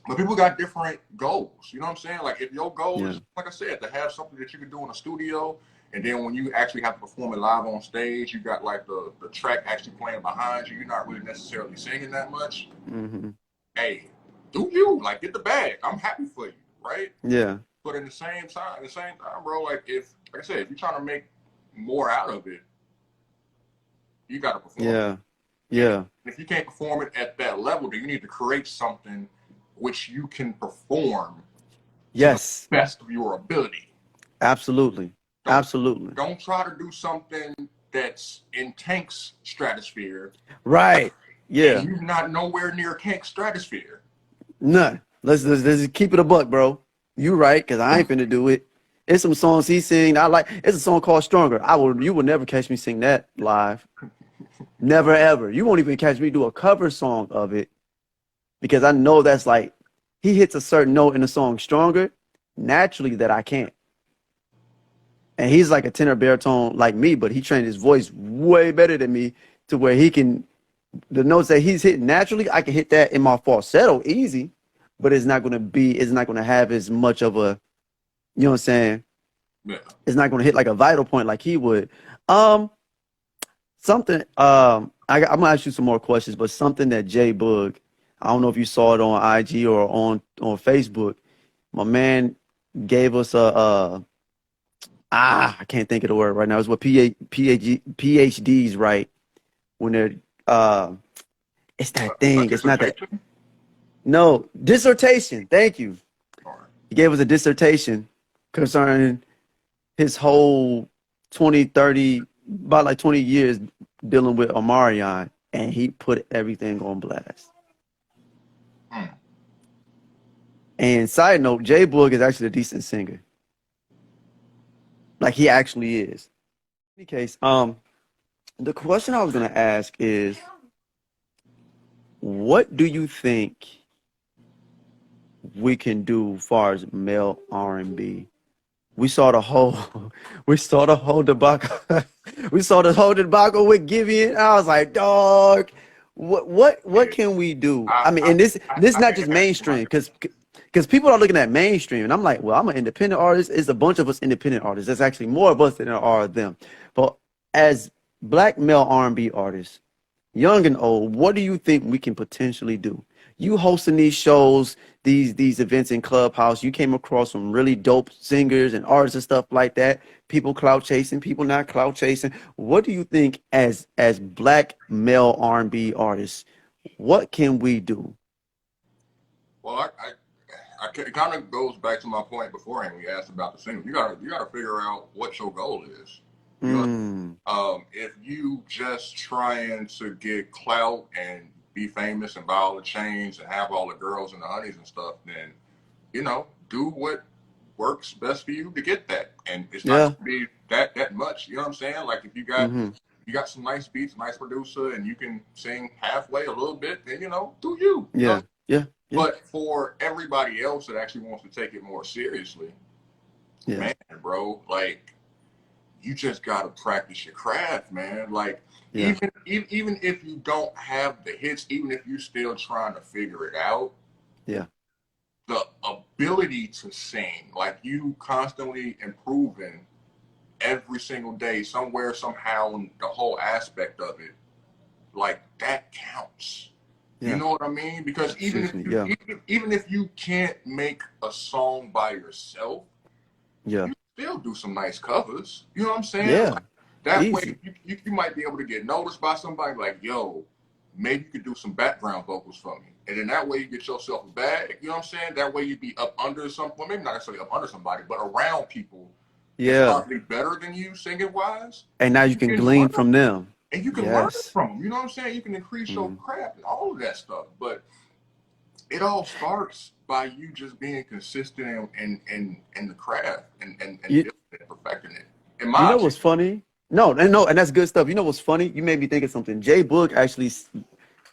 but people got different goals. You know what I'm saying? Like if your goal Yeah. is, like I said, to have something that you can do in a studio, and then when you actually have to perform it live on stage, you got like the track actually playing behind you. You're not really necessarily singing that much. Mm-hmm. Hey, do you like get the bag? I'm happy for you, right? Yeah. But in the same time, bro, like I said, if you're trying to make more out of it, you got to perform. Yeah. And Yeah. if you can't perform it at that level, then you need to create something which you can perform to the Yes. best of your ability. Absolutely. Absolutely. Don't try to do something that's in Tank's stratosphere. Right. Yeah. And you're not nowhere near Tank's stratosphere. None. Let's keep it a buck, bro. You right, cause I ain't finna do it. It's some songs he sing. I like. It's a song called "Stronger." You will never catch me sing that live. Never ever. You won't even catch me do a cover song of it, because I know that's like he hits a certain note in the song "Stronger" naturally that I can't. And he's like a tenor baritone like me, but he trained his voice way better than me to where he can the notes that he's hitting naturally, I can hit that in my falsetto easy, but it's not gonna have as much of a, you know what I'm saying? Yeah. It's not gonna hit like a vital point like he would. Something, I'm gonna ask you some more questions, but something that J Boog, I don't know if you saw it on IG or on Facebook. My man gave us I can't think of the word right now. It's what PhDs write when they're it's that thing. It's not that. No, dissertation. Thank you. He gave us a dissertation concerning his whole 20, 30, about like 20 years dealing with Omarion, and he put everything on blast. And side note, J Boog is actually a decent singer. Like he actually is. In any case, the question I was gonna ask is, what do you think we can do as far as male R&B? We saw the whole, we saw the whole debacle. We saw the whole debacle with Givian. I was like, dog, what can we do? I mean, and this not just mainstream, because people are looking at mainstream, and I'm like, well, I'm an independent artist. It's a bunch of us independent artists. There's actually more of us than there are of them. But as black male R&B artists, young and old, what do you think we can potentially do? You hosting these shows, these events in Clubhouse, you came across some really dope singers and artists and stuff like that. People clout chasing, people not clout chasing. What do you think as black male R&B artists, what can we do? Well, it kind of goes back to my point beforehand. We asked about the single. You gotta figure out what your goal is. You know, if you just trying to get clout and be famous and buy all the chains and have all the girls and the honeys and stuff, then do what works best for you to get that. And it's not Yeah. going to be that much. You know what I'm saying? Like if Mm-hmm. you got some nice beats, nice producer, and you can sing halfway a little bit, then do you. You know? Yeah. Yeah. Yeah. But for everybody else that actually wants to take it more seriously, Yeah. man, bro, like you just gotta practice your craft, man. Like Yeah. even if you don't have the hits, even if you're still trying to figure it out, Yeah. the ability to sing, like you constantly improving every single day, somewhere, somehow, and the whole aspect of it, like that counts. You Yeah. know what I mean? Because Excuse me. Yeah. even if you can't make a song by yourself, Yeah. you still do some nice covers. You know what I'm saying? Yeah. Like, that way, Easy. you might be able to get noticed by somebody like, yo, maybe you could do some background vocals for me. And then that way you get yourself a bag. You know what I'm saying? That way you be up under well, maybe not necessarily up under somebody, but around people that's Yeah. probably better than you singing wise. And now you You can can glean learn. from them. And you can learn Yes. from them. You know what I'm saying? You can increase your Mm-hmm. craft and all of that stuff. But it all starts by you just being consistent in the craft and You building it, perfecting it. In you my know opinion. what's funny? No, and that's good stuff. You know what's funny? You made me think of something. Jay Book actually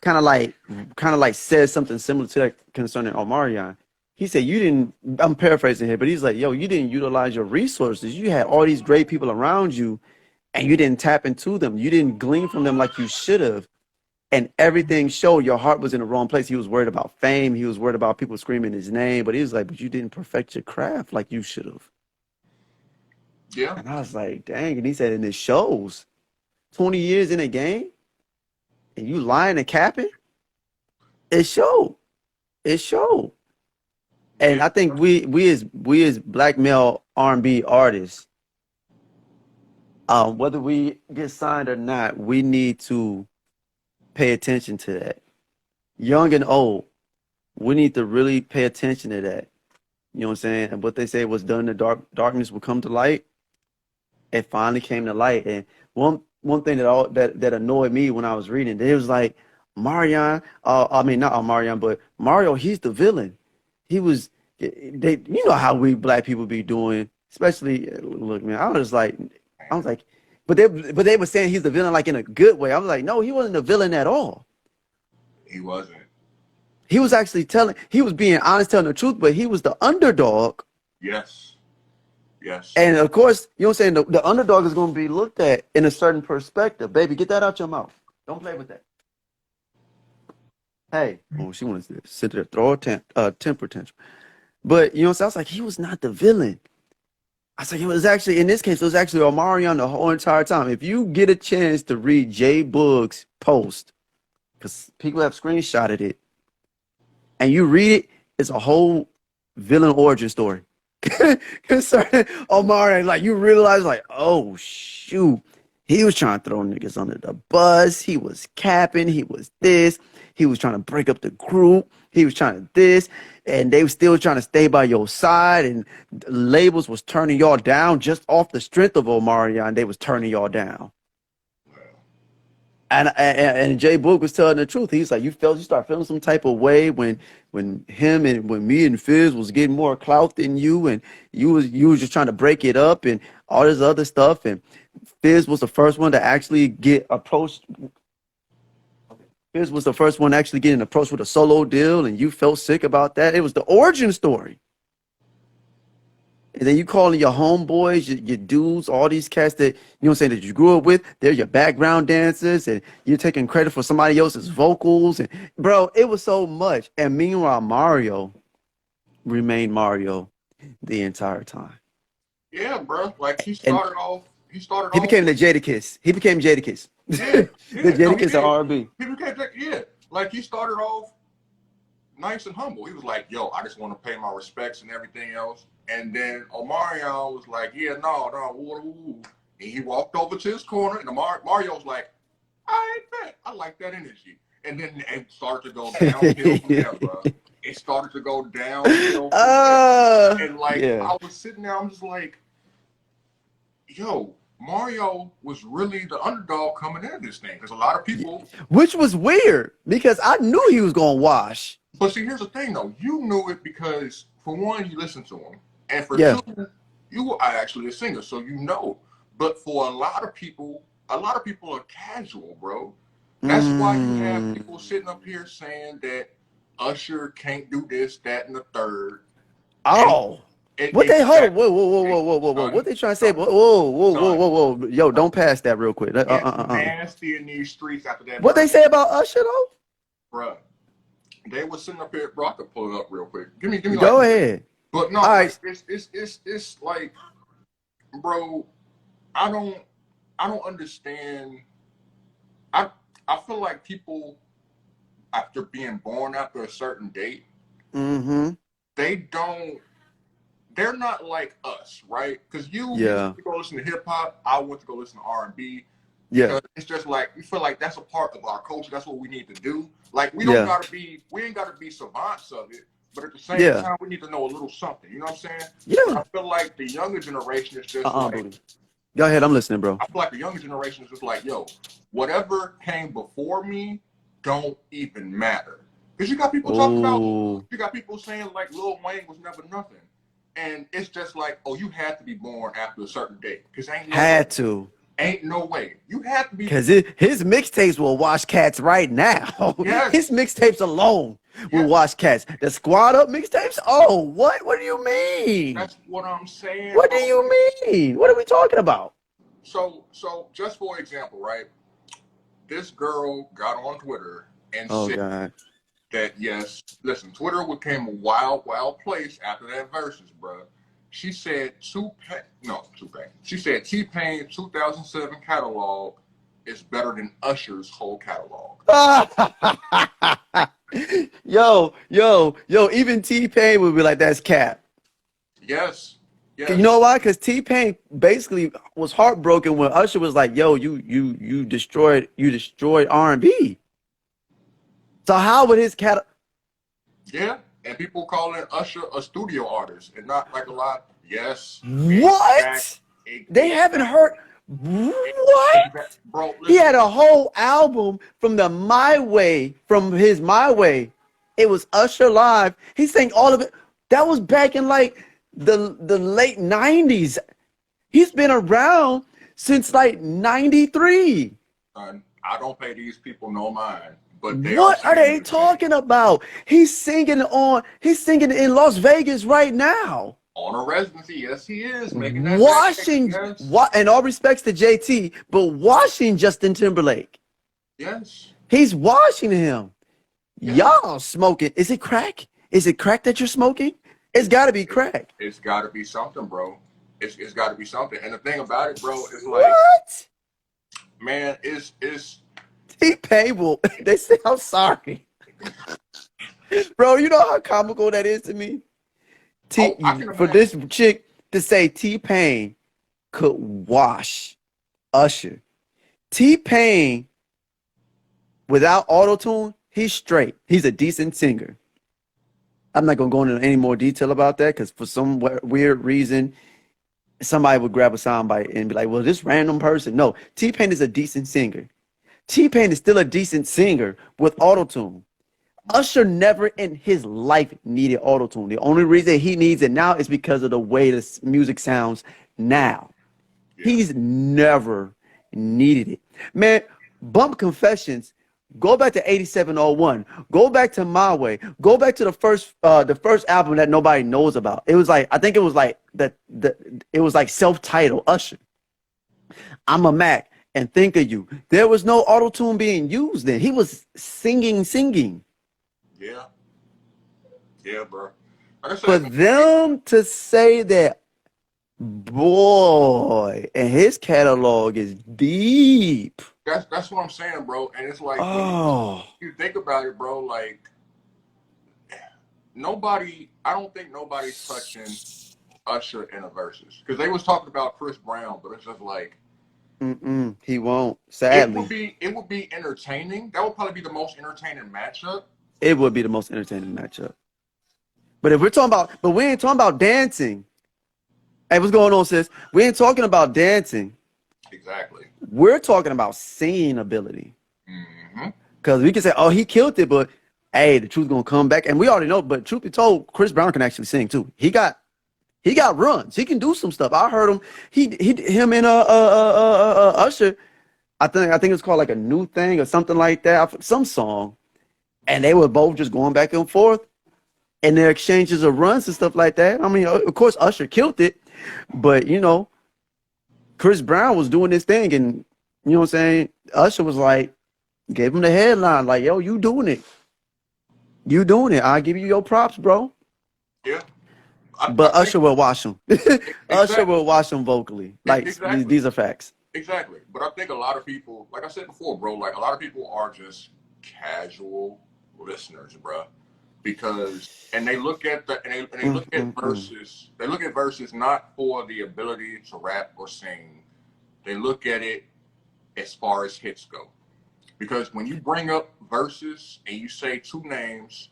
kind of like said something similar to that concerning Omarion. He said you didn't. I'm paraphrasing here, but he's like, "Yo, you didn't utilize your resources. You had all these great people around you, and you didn't tap into them. You didn't glean from them like you should have. And everything showed your heart was in the wrong place. He was worried about fame. He was worried about people screaming his name. But he was like, but you didn't perfect your craft like you should have." Yeah. And I was like, dang. And he said, and it shows. 20 years in a game, and you lying and capping, it showed. It showed. And Yeah. I think we as black male R&B artists, whether we get signed or not, we need to pay attention to that. Young and old, we need to really pay attention to that. You know what I'm saying? And what they say was done in the darkness will come to light. It finally came to light. And one thing that annoyed me when I was reading, it was like Marion, I mean not Marion, but Mario, he's the villain. He was you know how we black people be doing, especially look, man, I was like, but they were saying he's the villain like in a good way. I was like, no, he wasn't the villain at all. He wasn't. He was actually he was being honest, telling the truth, but he was the underdog. Yes. Yes. And of course, you know what I'm saying? The underdog is going to be looked at in a certain perspective. Baby, get that out your mouth. Don't play with that. Hey, oh, she wants to sit there, throw a temper tantrum. But you know what I'm saying? I was like, he was not the villain. I was like, it was actually, in this case, it was actually Omarion the whole entire time. If you get a chance to read Jay Boog's post, because people have screenshotted it, and you read it, it's a whole villain origin story. Concerning Omarion, like you realize, like, oh shoot, he was trying to throw niggas under the bus. He was capping. He was this. He was trying to break up the group. He was trying to this, and they were still trying to stay by your side. And labels was turning y'all down just off the strength of Omarion. They was turning y'all down. And Jay Boog was telling the truth. He's like, you start feeling some type of way when me and Fizz was getting more clout than you, and you was just trying to break it up and all this other stuff. And Fizz was the first one to actually get approached. Fizz was the first one actually getting approached with a solo deal, and you felt sick about that. It was the origin story. And then you calling your homeboys, your dudes, all these cats that, you know what I'm saying, that you grew up with, they're your background dancers, and you're taking credit for somebody else's vocals. And bro, it was so much. And meanwhile, Mario remained Mario the entire time. Yeah, bro. Like And he started he off became the Jadakiss. He became Jadakiss. yeah, The yeah. No, he Jadakiss of did. R&B. He became yeah. Like he started off nice and humble. He was like, yo, I just want to pay my respects and everything else. And then Omarion was like, yeah, no, woo. And he walked over to his corner, and Mario was like, I ain't bet. I like that energy. And then it started to go downhill from there, bro. It started to go downhill from there. And like, Yeah. I was sitting there, I'm just like, yo, Mario was really the underdog coming into this thing. Because a lot of people. Which was weird because I knew he was going to wash. But see, here's the thing, though. You knew it because, for one, you listened to him. And for Yeah. two, you are actually a singer, so you know. But for a lot of people are casual, bro. That's why you have Mm. people sitting up here saying that Usher can't do this, that, and the third. And Oh. What they hold on? exactly, Whoa, whoa, whoa, whoa, whoa, whoa, whoa. What son, they trying to say? son, Whoa, whoa, whoa, whoa, son, whoa, whoa. Yo, son. don't pass that real quick. It's nasty in these streets after that What they verse, say about Usher though? bro. They was sitting up here, bro. I could pull it up real quick. Give me like Go a minute. ahead. But no, All like right. it's like, bro. I don't I don't understand. I I feel like people after being born after a certain date, Mm-hmm. they don't. They're not like us, right? Because you Yeah. went to go listen to hip hop. I went to go listen to R&B Yeah. because it's just like we feel like that's a part of our culture. That's what we need to do. Like we Yeah. ain't gotta be savants of it, but at the same Yeah. time, we need to know a little something. You know what I'm saying? But Yeah. I feel like the younger generation is just like Booty. Go ahead. I'm listening, bro. I feel like the younger generation is just like, yo, whatever came before me don't even matter. Because you got people talking about, Oh. you got people saying like Lil Wayne was never nothing. And it's just like, oh, you had to be born after a certain date. Because Had to. ain't no way. You had to be. Because his mixtapes will wash cats right now. Yes. His mixtapes alone will Yes. wash cats. The Squad Up mixtapes? Oh, what? What do you mean? That's what I'm saying. What do Bro. you mean? What are we talking about? So just for example, right? This girl got on Twitter and Oh, said God. that yes, listen, Twitter became a wild, wild place after that versus, bro. She said T-Pain. She said T-Pain 2007 catalog is better than Usher's whole catalog. Yo, even T-Pain would be like, that's cap. Yes, You yes, know why? Because T-Pain basically was heartbroken when Usher was like, yo, you destroyed R&B. So how would his cat? yeah. And people calling Usher a studio artist and not like a lot. Yes. What? They haven't heard. What? Bro, He listen. had a whole album from his My Way. It was Usher Live. He sang all of it. That was back in like the late 90s. He's been around since like 93. I don't pay these people no mind, but they are What are saying they the same. talking about? He's singing in Las Vegas right now. On a residency, yes, he is making that bag. Washing, Yes, and all respects to JT, but washing Justin Timberlake. yes, He's washing him. yes. Y'all smoking. Is it crack? Is it crack that you're smoking? It's got to be crack. It's got to be something, bro. It's got to be something. And the thing about it, bro, is like, What? man, it's T-Pain will. They say, I'm sorry. Bro, you know how comical that is to me? oh, I can For imagine. this chick to say T-Pain could wash Usher. T-Pain, without auto-tune, he's straight. He's a decent singer. I'm not going to go into any more detail about that because for some weird reason, somebody would grab a soundbite and be like, well, this random person. No, T-Pain is a decent singer. T-Pain is still a decent singer with auto-tune. Usher never in his life needed auto-tune. The only reason he needs it now is because of the way the music sounds now. Yeah. He's never needed it. Man, Bump Confessions, go back to 8701. Go back to My Way. Go back to the first album that nobody knows about. It was like, I think it was like it was like self-titled Usher. I'm a Mac and Think of You. There was no auto-tune being used then. He was singing. Yeah, yeah, bro. Like I For said, man, them to say that, boy, and his catalog is deep. that's what I'm saying, bro. And it's like when Oh, you think about it, bro, like nobody. I don't think nobody's touching Usher in a versus because they was talking about Chris Brown, but it's just like he won't. Sadly, it would be entertaining. That would probably be the most entertaining matchup. it would be the most entertaining matchup. But if we're talking about, but we ain't talking about dancing. Hey, what's going on, sis? We ain't talking about dancing. Exactly. We're talking about singing ability. Mm-hmm. Because we can say, oh, he killed it, but hey, the truth's gonna come back. And we already know, but truth be told, Chris Brown can actually sing too. He got He got runs. He can do some stuff. I heard him. Him and Usher. I think it's called like a new thing or something like that. Some song, and they were both just going back and forth, and their exchanges of runs and stuff like that. I mean, of course, Usher killed it, but Chris Brown was doing this thing, and you know what I'm saying. Usher was like, gave him the headline, like, "Yo, you doing it? You doing it? I give you your props, bro." Yeah. But Usher will wash him. Usher Exactly. will wash him vocally. Like Exactly. these are facts. Exactly. But I think a lot of people, like I said before, bro, like a lot of people are just casual listeners, bro. Because and they look at they look at verses. They look at verses not for the ability to rap or sing. They look at it as far as hits go. Because when you bring up verses and you say two names,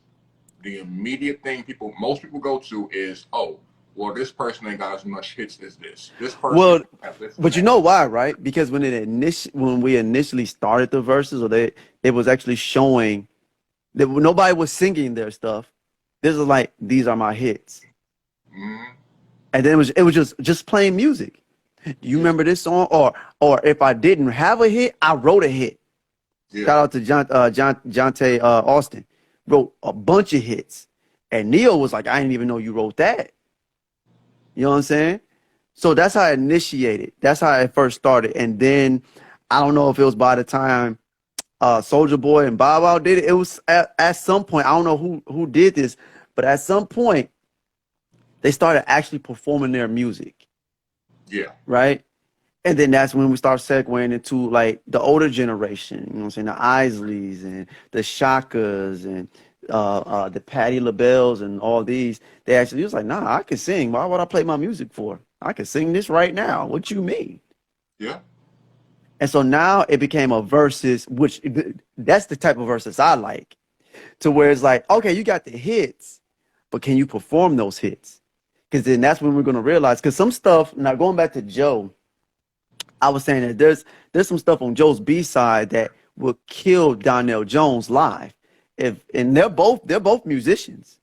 the immediate thing most people go to is, oh, well, this person ain't got as much hits as this. This person Well, has this and but you that. know why, right? Because when we initially started the verses, or they was actually showing that nobody was singing their stuff. This is like, these are my hits, Mhm. and then it was just playing music. Do you remember this song? Or if I didn't have a hit, I wrote a hit. Yeah. Shout out to Jonte Austin, wrote a bunch of hits, and Neo was like, I didn't even know you wrote that. You know what I'm saying? So that's how I initiated. That's how it first started. And then I don't know if it was by the time Soldier Boy and Bow Wow did it. It was at some point. I don't know who did this, but at some point they started actually performing their music, Yeah. right? And then that's when we start segueing into like the older generation. You know what I'm saying? The Isleys and the Shakas and the Patti LaBelles and all these. They actually was like, nah, I can sing. Why would I play my music for? I can sing this right now. What you mean? Yeah. And so now it became a versus, which that's the type of versus I like, to where it's like, okay, you got the hits, but can you perform those hits? Because then that's when we're going to realize, because some stuff, now going back to Joe, I was saying that there's some stuff on Joe's B side that will kill Donnell Jones live. And they're both musicians.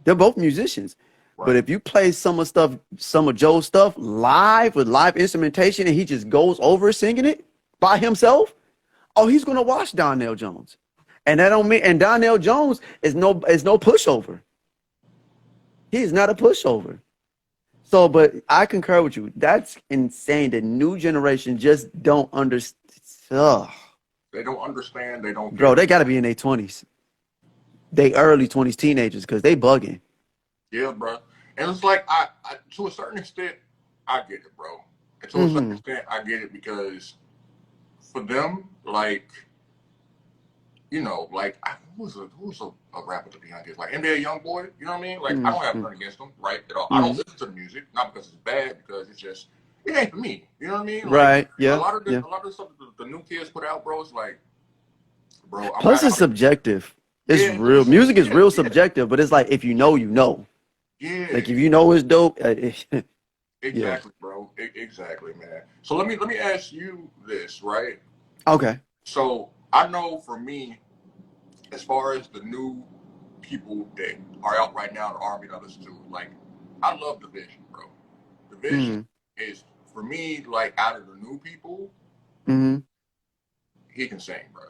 They're both musicians. But Right. if you play some of Joe's stuff live with live instrumentation, and he just goes over singing it by himself, oh, he's gonna watch Donnell Jones. And that don't mean, and Donnell Jones is no pushover. He is not a pushover. So, but I concur with you. That's insane. The new generation just don't understand. They don't understand. They don't Bro, care. they got to be in their 20s. They early 20s teenagers, because they bugging. Yeah, bro. And it's like I to a certain extent, I get it, bro. And to a certain Hmm. extent, I get it because for them, like like who was a rapper to be honest, like NBA YoungBoy. You know what I mean? Like I don't have Hmm. nothing against them, right? At all. I don't Hmm. listen to the music, not because it's bad, because it's just it ain't for me. You know what I mean? Like Right. Yeah. Yeah. a lot of the stuff that the new kids put out, bro. It's like, bro, I'm Plus, not it's out. subjective. It's Yeah, real. Music is yeah, real yeah, subjective, but it's like, if you know, you know. yeah. Like, if you know it's dope, yeah. Exactly, bro. Exactly, man. So let me ask you this, right? Okay. So I know for me, as far as the new people that are out right now, the R&B that I listen to, like I love Division, bro. Division Hmm. is for me, like out of the new people, Hmm. he can sing, bro.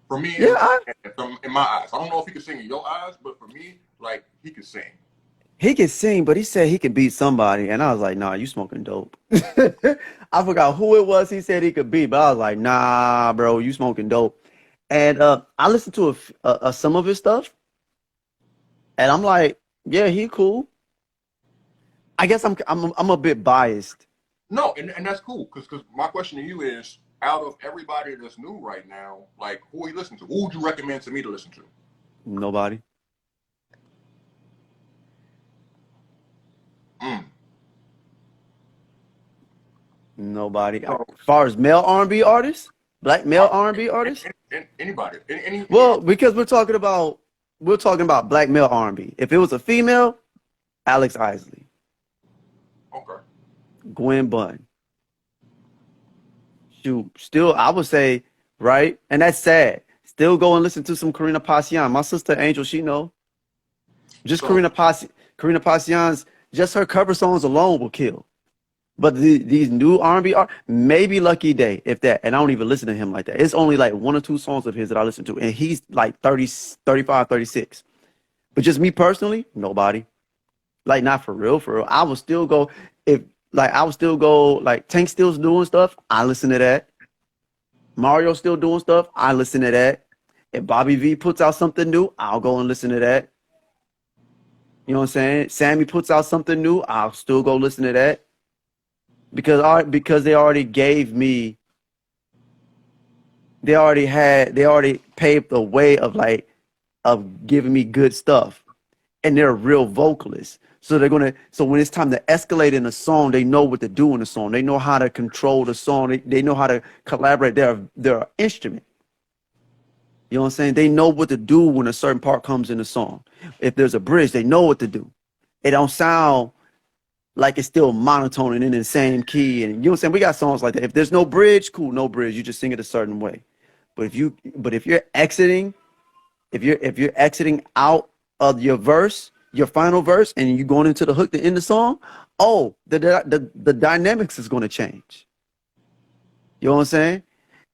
For me, Yeah. in my eyes, I don't know if he can sing in your eyes, but for me, like he can sing. He can sing, but he said he could beat somebody, and I was like, "Nah, you smoking dope." I forgot who it was. He said he could beat, but I was like, "Nah, bro, you smoking dope." And I listened to some of his stuff, and I'm like, "Yeah, he cool." I guess I'm a bit biased. No, and that's cool because my question to you is, out of everybody that's new right now, like who you listen to? Who would you recommend to me to listen to? Nobody, Mm. nobody. As So, far as male R&B artists, black male R&B artists. anybody, any. Well, because we're talking about black male R&B. If it was a female, Alex Isley, Okay. Gwen Bunn. Shoot, still, I would say, right? And that's sad. Still go and listen to some Karina Pasian. My sister Angel, she know. Just So Karina Pasian's Just her cover songs alone will kill. But these new R&B are maybe Lucky Day, if that. And I don't even listen to him like that. It's only like 1 or 2 songs of his that I listen to. And he's like 30, 35, 36. But just me personally, nobody. Like, not for real, for real. I will still go, if, like, I will still go, like, Tank still's doing stuff, I listen to that. Mario still doing stuff, I listen to that. If Bobby V puts out something new, I'll go and listen to that. You know what I'm saying? Sammy puts out something new, I'll still go listen to that. Because they already gave me, they already paved the way of giving me good stuff. And they're real vocalists. So so when it's time to escalate in a song, they know what to do in the song. They know how to control the song. They know how to collaborate their instrument. You know what I'm saying? They know what to do when a certain part comes in the song. If there's a bridge, they know what to do. It don't sound like it's still monotone and in the same key. And you know what I'm saying? We got songs like that. If there's no bridge, cool, no bridge. You just sing it a certain way. But if you're exiting out of your verse, your final verse, and you're going into the hook to end the song, the dynamics is going to change. You know what I'm saying?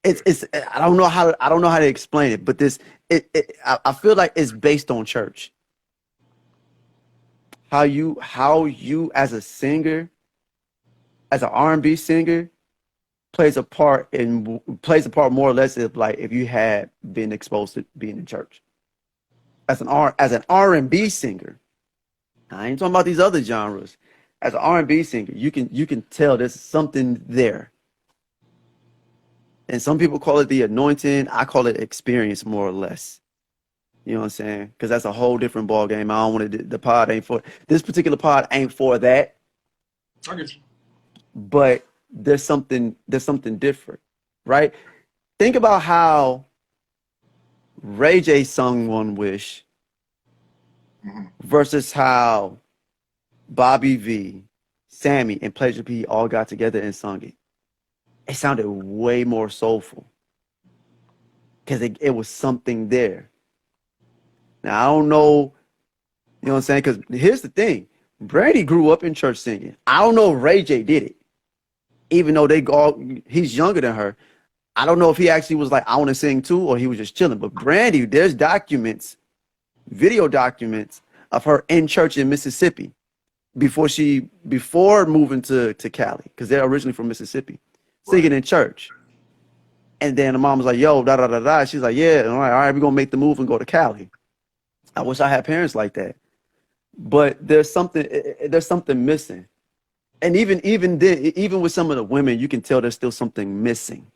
It's I don't know how to explain it, but I feel like it's based on church. How you as a singer, as an R&B singer, plays a part more or less if you had been exposed to being in church. As an R&B singer, I ain't talking about these other genres. As an R&B singer, you can tell there's something there. And some people call it the anointing. I call it experience, more or less. You know what I'm saying? Because that's a whole different ball game. I don't want to. The pod ain't for this particular pod. Ain't for that. I get you. But there's something different, right? Think about how Ray J sung "One Wish" versus how Bobby V, Sammy, and Pleasure P all got together and sung it. It sounded way more soulful because it was something there. Now, I don't know, you know what I'm saying? Because here's the thing. Brandy grew up in church singing. I don't know if Ray J did it, even though he's younger than her. I don't know if he actually was like, I want to sing too, or he was just chilling. But Brandy, there's video documents of her in church in Mississippi before moving to Cali, because they're originally from Mississippi, singing in church. And then the mom was like, yo, da da da da. She's like, yeah, all right, we're gonna make the move and go to Cali. I wish I had parents like that. But there's something missing. And even with some of the women, you can tell there's still something missing.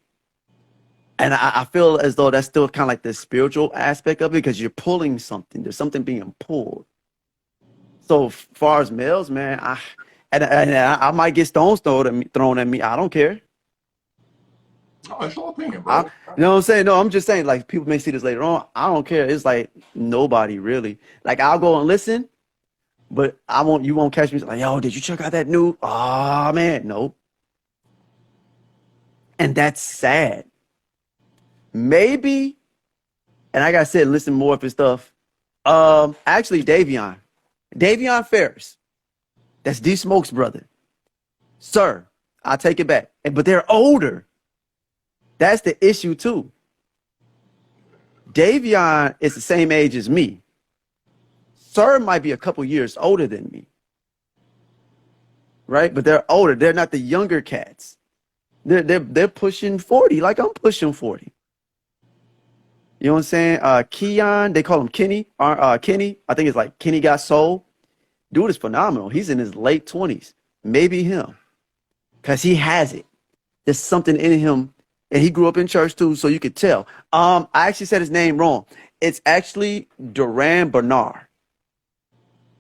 And I feel as though that's still kind of like the spiritual aspect of it, because you're pulling something. There's something being pulled. So far as males, man, I might get stones thrown at me. I don't care. Oh, it's your opinion, bro. You know what I'm saying? No, I'm just saying, like, people may see this later on. I don't care. It's like nobody really. Like, I'll go and listen, but you won't catch me like, yo, did you check out that new? Oh man, no. And that's sad. Maybe, and like I said, listen more of his stuff. Actually, Davion Ferris. That's D Smoke's brother. Sir, I take it back. But they're older. That's the issue too. Davion is the same age as me. Sir might be a couple years older than me. Right? But they're older. They're not the younger cats. They're pushing 40, like I'm pushing 40. You know what I'm saying? Keon, they call him Kenny. Kenny, I think it's like Kenny Got Soul. Dude is phenomenal. He's in his late 20s. Maybe him. Because he has it. There's something in him. And he grew up in church too, so you could tell. I actually said his name wrong. It's actually Duran Bernard.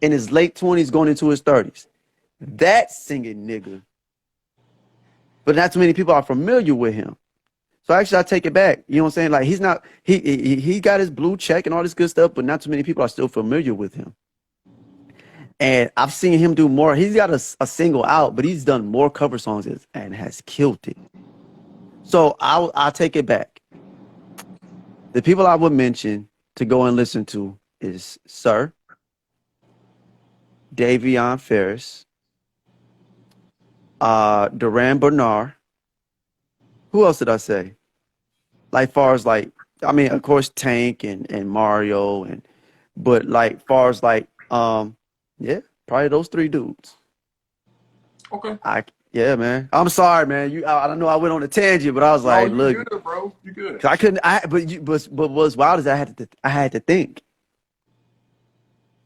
In his late 20s, going into his 30s. That singing nigga. But not too many people are familiar with him. So actually, I take it back. You know what I'm saying? Like, he's not, he got his blue check and all this good stuff, but not too many people are still familiar with him. And I've seen him do more. He's got a single out, but he's done more cover songs and has killed it. So I'll take it back. The people I would mention to go and listen to is Sir, Davion Ferris, Duran Bernard. Who else did I say? Like far as like, I mean, of course, Tank and Mario but like far as like, yeah, probably those three dudes. Okay. I Yeah, man. I'm sorry, man. I don't know. I went on a tangent, but I was No, like, you look, good, bro. You good. 'cause I couldn't. But what's wild is I had to think,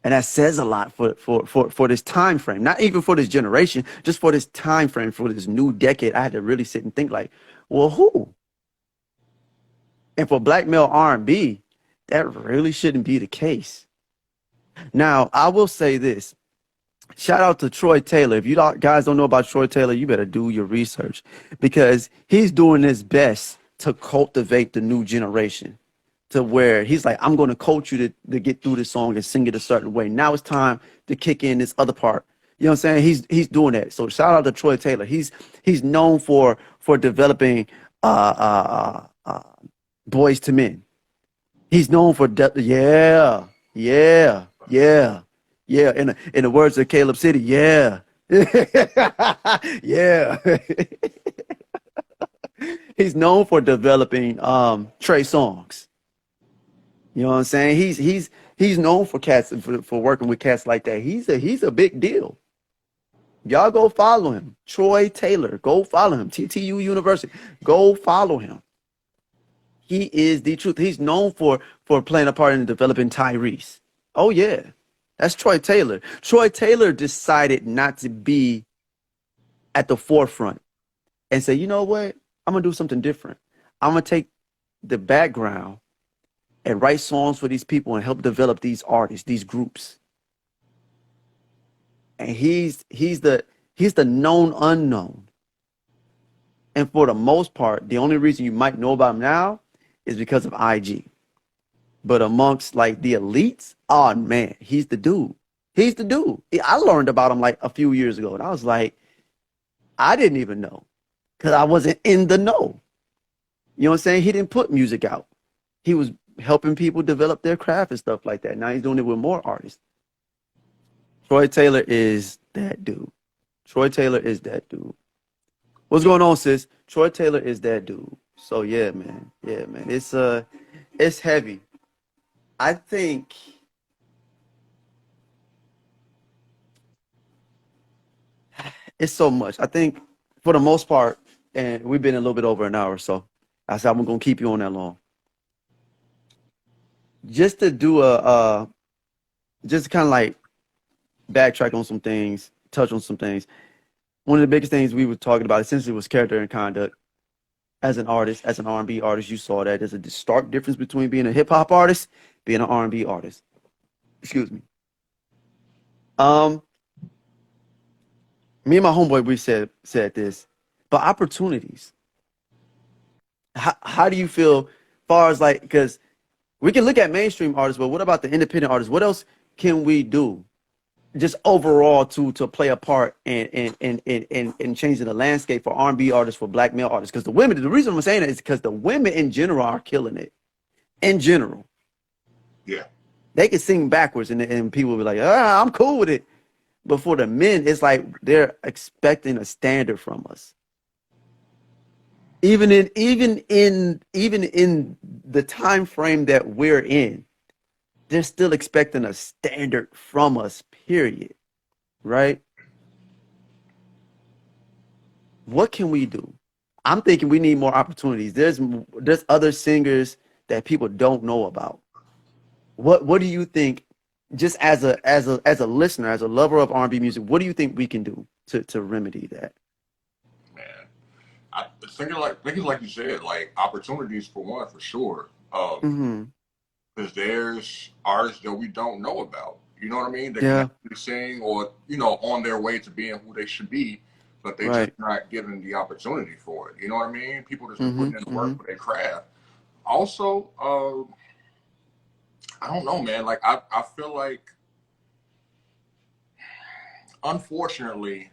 and that says a lot for this time frame. Not even for this generation, just for this time frame, for this new decade. I had to really sit and think, like, well, who? And for Black Male R&B, that really shouldn't be the case. Now, I will say this. Shout out to Troy Taylor. If you guys don't know about Troy Taylor, you better do your research because he's doing his best to cultivate the new generation to where he's like, I'm going to coach you to get through this song and sing it a certain way. Now it's time to kick in this other part. You know what I'm saying? He's doing that. So shout out to Troy Taylor. He's known for developing boys to men. He's known for yeah, yeah, yeah, yeah. In the words of Caleb City, yeah, yeah. He's known for developing Trey songs. You know what I'm saying? He's known for cats for working with cats like that. He's a big deal. Y'all go follow him. Troy Taylor, go follow him. TTU University, go follow him. He is the truth. He's known for playing a part in developing Tyrese. Oh yeah, that's Troy Taylor. Troy Taylor decided not to be at the forefront and say, you know what? I'm gonna do something different. I'm gonna take the background and write songs for these people and help develop these artists, these groups. And he's the known unknown. And for the most part, the only reason you might know about him now is because of IG. But amongst like the elites, oh man, he's the dude. He's the dude. I learned about him like a few years ago, and I was like, I didn't even know because I wasn't in the know. You know what I'm saying? He didn't put music out. He was helping people develop their craft and stuff like that. Now he's doing it with more artists. Troy Taylor is that dude. Troy Taylor is that dude. What's going on, sis? Troy Taylor is that dude. So yeah, man. Yeah, man. It's heavy. I think it's so much. I think for the most part, and we've been a little bit over an hour, so I said I'm gonna keep you on that long. Just to do just kind of like backtrack on some things, touch on some things. One of the biggest things we were talking about essentially was character and conduct. As an artist, as an R&B artist, you saw that there's a stark difference between being a hip hop artist, being an R&B artist. Excuse me. Um, Me and my homeboy, we said this, but opportunities. How do you feel, far as like, because we can look at mainstream artists, but what about the independent artists? What else can we do, just overall, to play a part in changing the landscape for R&B artists, for Black male artists? Because the women, the reason I'm saying that is because the women in general are killing it. In general, Yeah. they can sing backwards, and people will be like, ah, I'm cool with it. But for the men, it's like they're expecting a standard from us. Even in the time frame that we're in, they're still expecting a standard from us, period. Right? What can we do? I'm thinking we need more opportunities. There's other singers that people don't know about. What do you think, just as a listener, as a lover of R&B music, what do you think we can do to remedy that? Man. I thinking like you said, like opportunities for one for sure. Hmm. Because there's artists that we don't know about. You know what I mean? They can Yeah, actually sing or, you know, on their way to being who they should be, but they just right. not given the opportunity for it. You know what I mean? People that's been Hmm. putting in the Hmm. work for their craft. Also, I don't know, man. Like I feel like unfortunately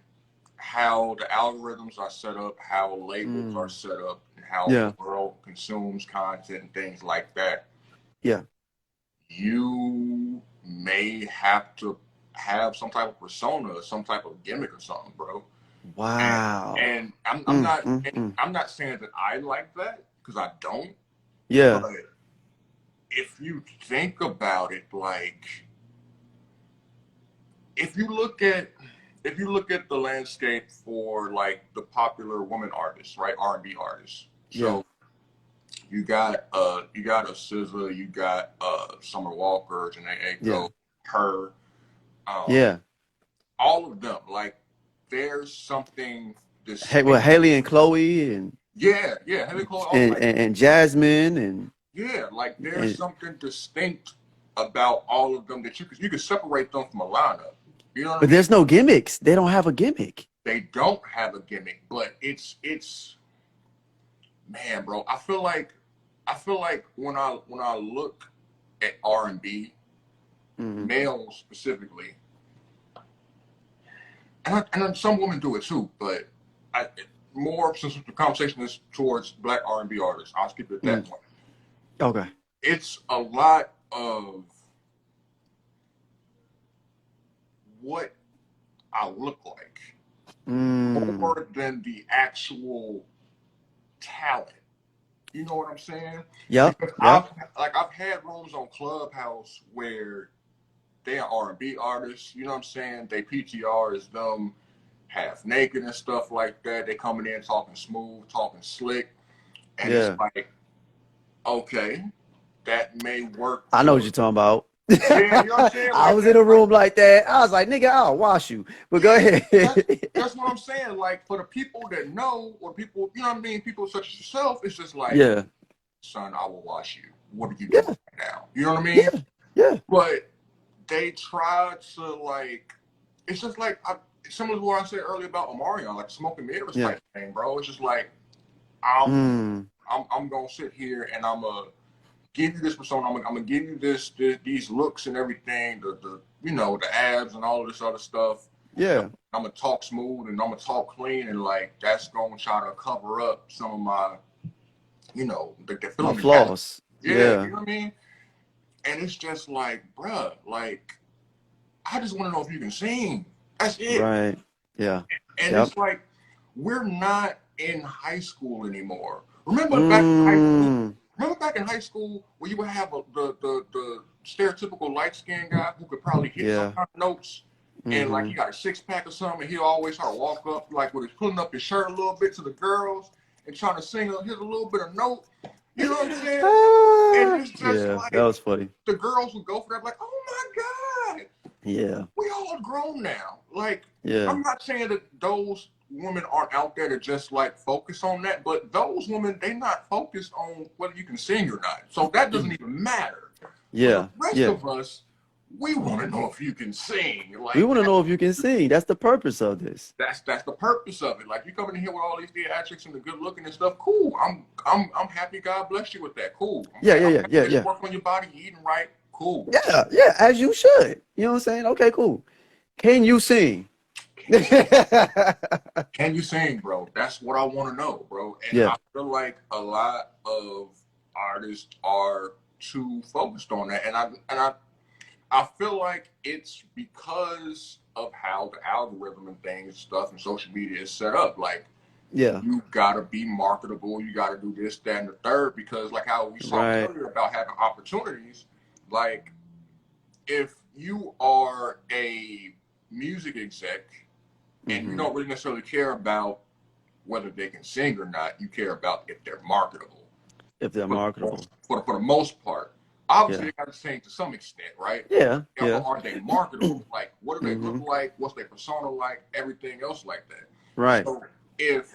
how the algorithms are set up, how labels are Mm. set up, and how the Yeah, world consumes content and things like that, yeah. you may have to have some type of persona, some type of gimmick or something, bro. Wow. And I'm not saying that I like that, because I don't. Yeah. But if you think about it, like, if you look at the landscape for like the popular women artists, right? R&B artists. Yeah. So you got a SZA, you got Summer Walker, Janae Yeah. Aiko, her, Yeah. all of them. Like, there's something Hey, well, distinct. Haley and Chloe Yeah, Haley Cole, all like, and Jasmine yeah, like there's and something distinct about all of them that you could separate them from a lineup. You know what I but mean? there's no gimmicks. They don't have a gimmick. They don't have a gimmick, but it's man, bro. I feel like when I look at R&B, males specifically, and some women do it too, but more, since the conversation is towards Black R&B artists, I'll keep it at that point. Okay. It's a lot of what I look like more than the actual talent. You know what I'm saying? Yep. Because Yep. I've had rooms on Clubhouse where they are R&B artists. You know what I'm saying? They PTR is them half naked and stuff like that. They coming in talking smooth, talking slick, and Yeah. it's like, okay, that may work. I know what you're talking about. Yeah, you know what I'm saying? I Like, was in a room like that. I was like, nigga, I'll wash you. But go ahead. that's what I'm saying. Like, for the people that know, or people, you know what I mean, people such as yourself, it's just like, Yeah. son, I will wash you. What are you Yeah. doing right now? You know what I mean? Yeah. Yeah. But they try to, like, it's just like, similar to what I said earlier about Omarion, like smoking mirrors type thing, bro. It's just like, I'm gonna sit here and I'm gonna give you this persona. I'm gonna give you these looks and everything, the you know, the abs and all of this other stuff. Yeah. I'm gonna talk smooth and I'm gonna talk clean, and like that's gonna try to cover up some of my, you know, the My feeling. flaws. Yeah, you know what I mean? And it's just like, bruh, like, I just want to know if you can sing. That's it. Right. Yeah. And Yep. it's like, we're not in high school anymore. Remember back in high school? Remember back in high school where you would have the stereotypical light skinned guy who could probably hit some kind of notes, and like he got a 6-pack or something, and he'll always try to walk up like with his pulling up his shirt a little bit to the girls and trying to sing hit a little bit of note. You know what I'm saying? And it's just like, that was funny. The girls would go for that, like, oh my God. Yeah. We all grown now. Like, Yeah. I'm not saying that those women aren't out there to just like focus on that, but those women, they not focused on whether you can sing or not. So that doesn't even matter. Yeah. For the rest of us, we want to know if you can sing. Like, we want to know if you can sing. That's the purpose of this. That's the purpose of it. Like, you coming in here with all these theatrics and the good looking and stuff. Cool. I'm happy. God bless you with that. Cool. Yeah. Work on your body, eating right. Cool. Yeah. As you should. You know what I'm saying? Okay, cool. Can you sing? Can you sing, bro? That's what I want to know, bro. And I feel like a lot of artists are too focused on that, and I feel like it's because of how the algorithm and things and stuff and social media is set up. Like, you gotta be marketable, you gotta do this, that, and the third, because like how we saw earlier about having opportunities, like if you are a music exec and you don't really necessarily care about whether they can sing or not, you care about if they're marketable. If they're marketable. For the most part. Obviously, they got to sing to some extent, right? Yeah. But are they marketable? Like, what do they look like? What's their persona like? Everything else like that. Right. So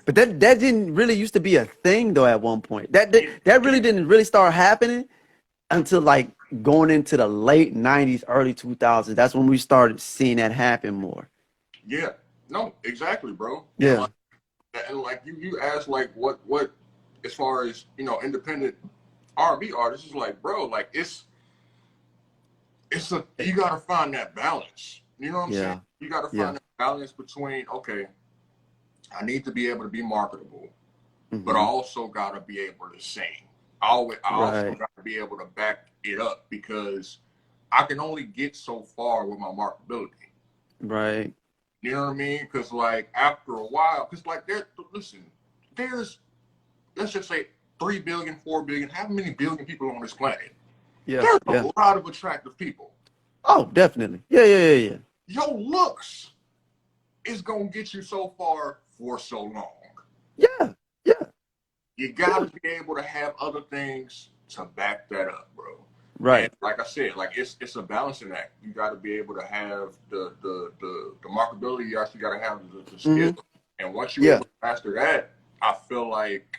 but that didn't really used to be a thing though at one point. That really didn't really start happening until like going into the late 90s, early 2000s. That's when we started seeing that happen more. Yeah. No, exactly, bro. Yeah. And like you asked, like what as far as, you know, independent R&B artists, is like, bro, like it's you gotta find that balance. You know what I'm saying? You gotta find that balance between, okay, I need to be able to be marketable, but I also gotta be able to sing. I also gotta be able to back it up, because I can only get so far with my marketability. Right. You know what I mean? Because like after a while, because like there's let's just say 3 billion, 4 billion, how many billion people on this planet? Yeah. There's a Yeah. lot of attractive people. Oh, definitely. Yeah. Yeah. Yeah. Yeah. Your looks is gonna get you so far for so long. Yeah. Yeah. You Yeah. gotta be able to have other things to back that up, bro. And Right. like I said, like it's a balancing act. You got to be able to have the marketability. You actually got to have the skill. Mm-hmm. And once you're Yeah. able to master that, I feel like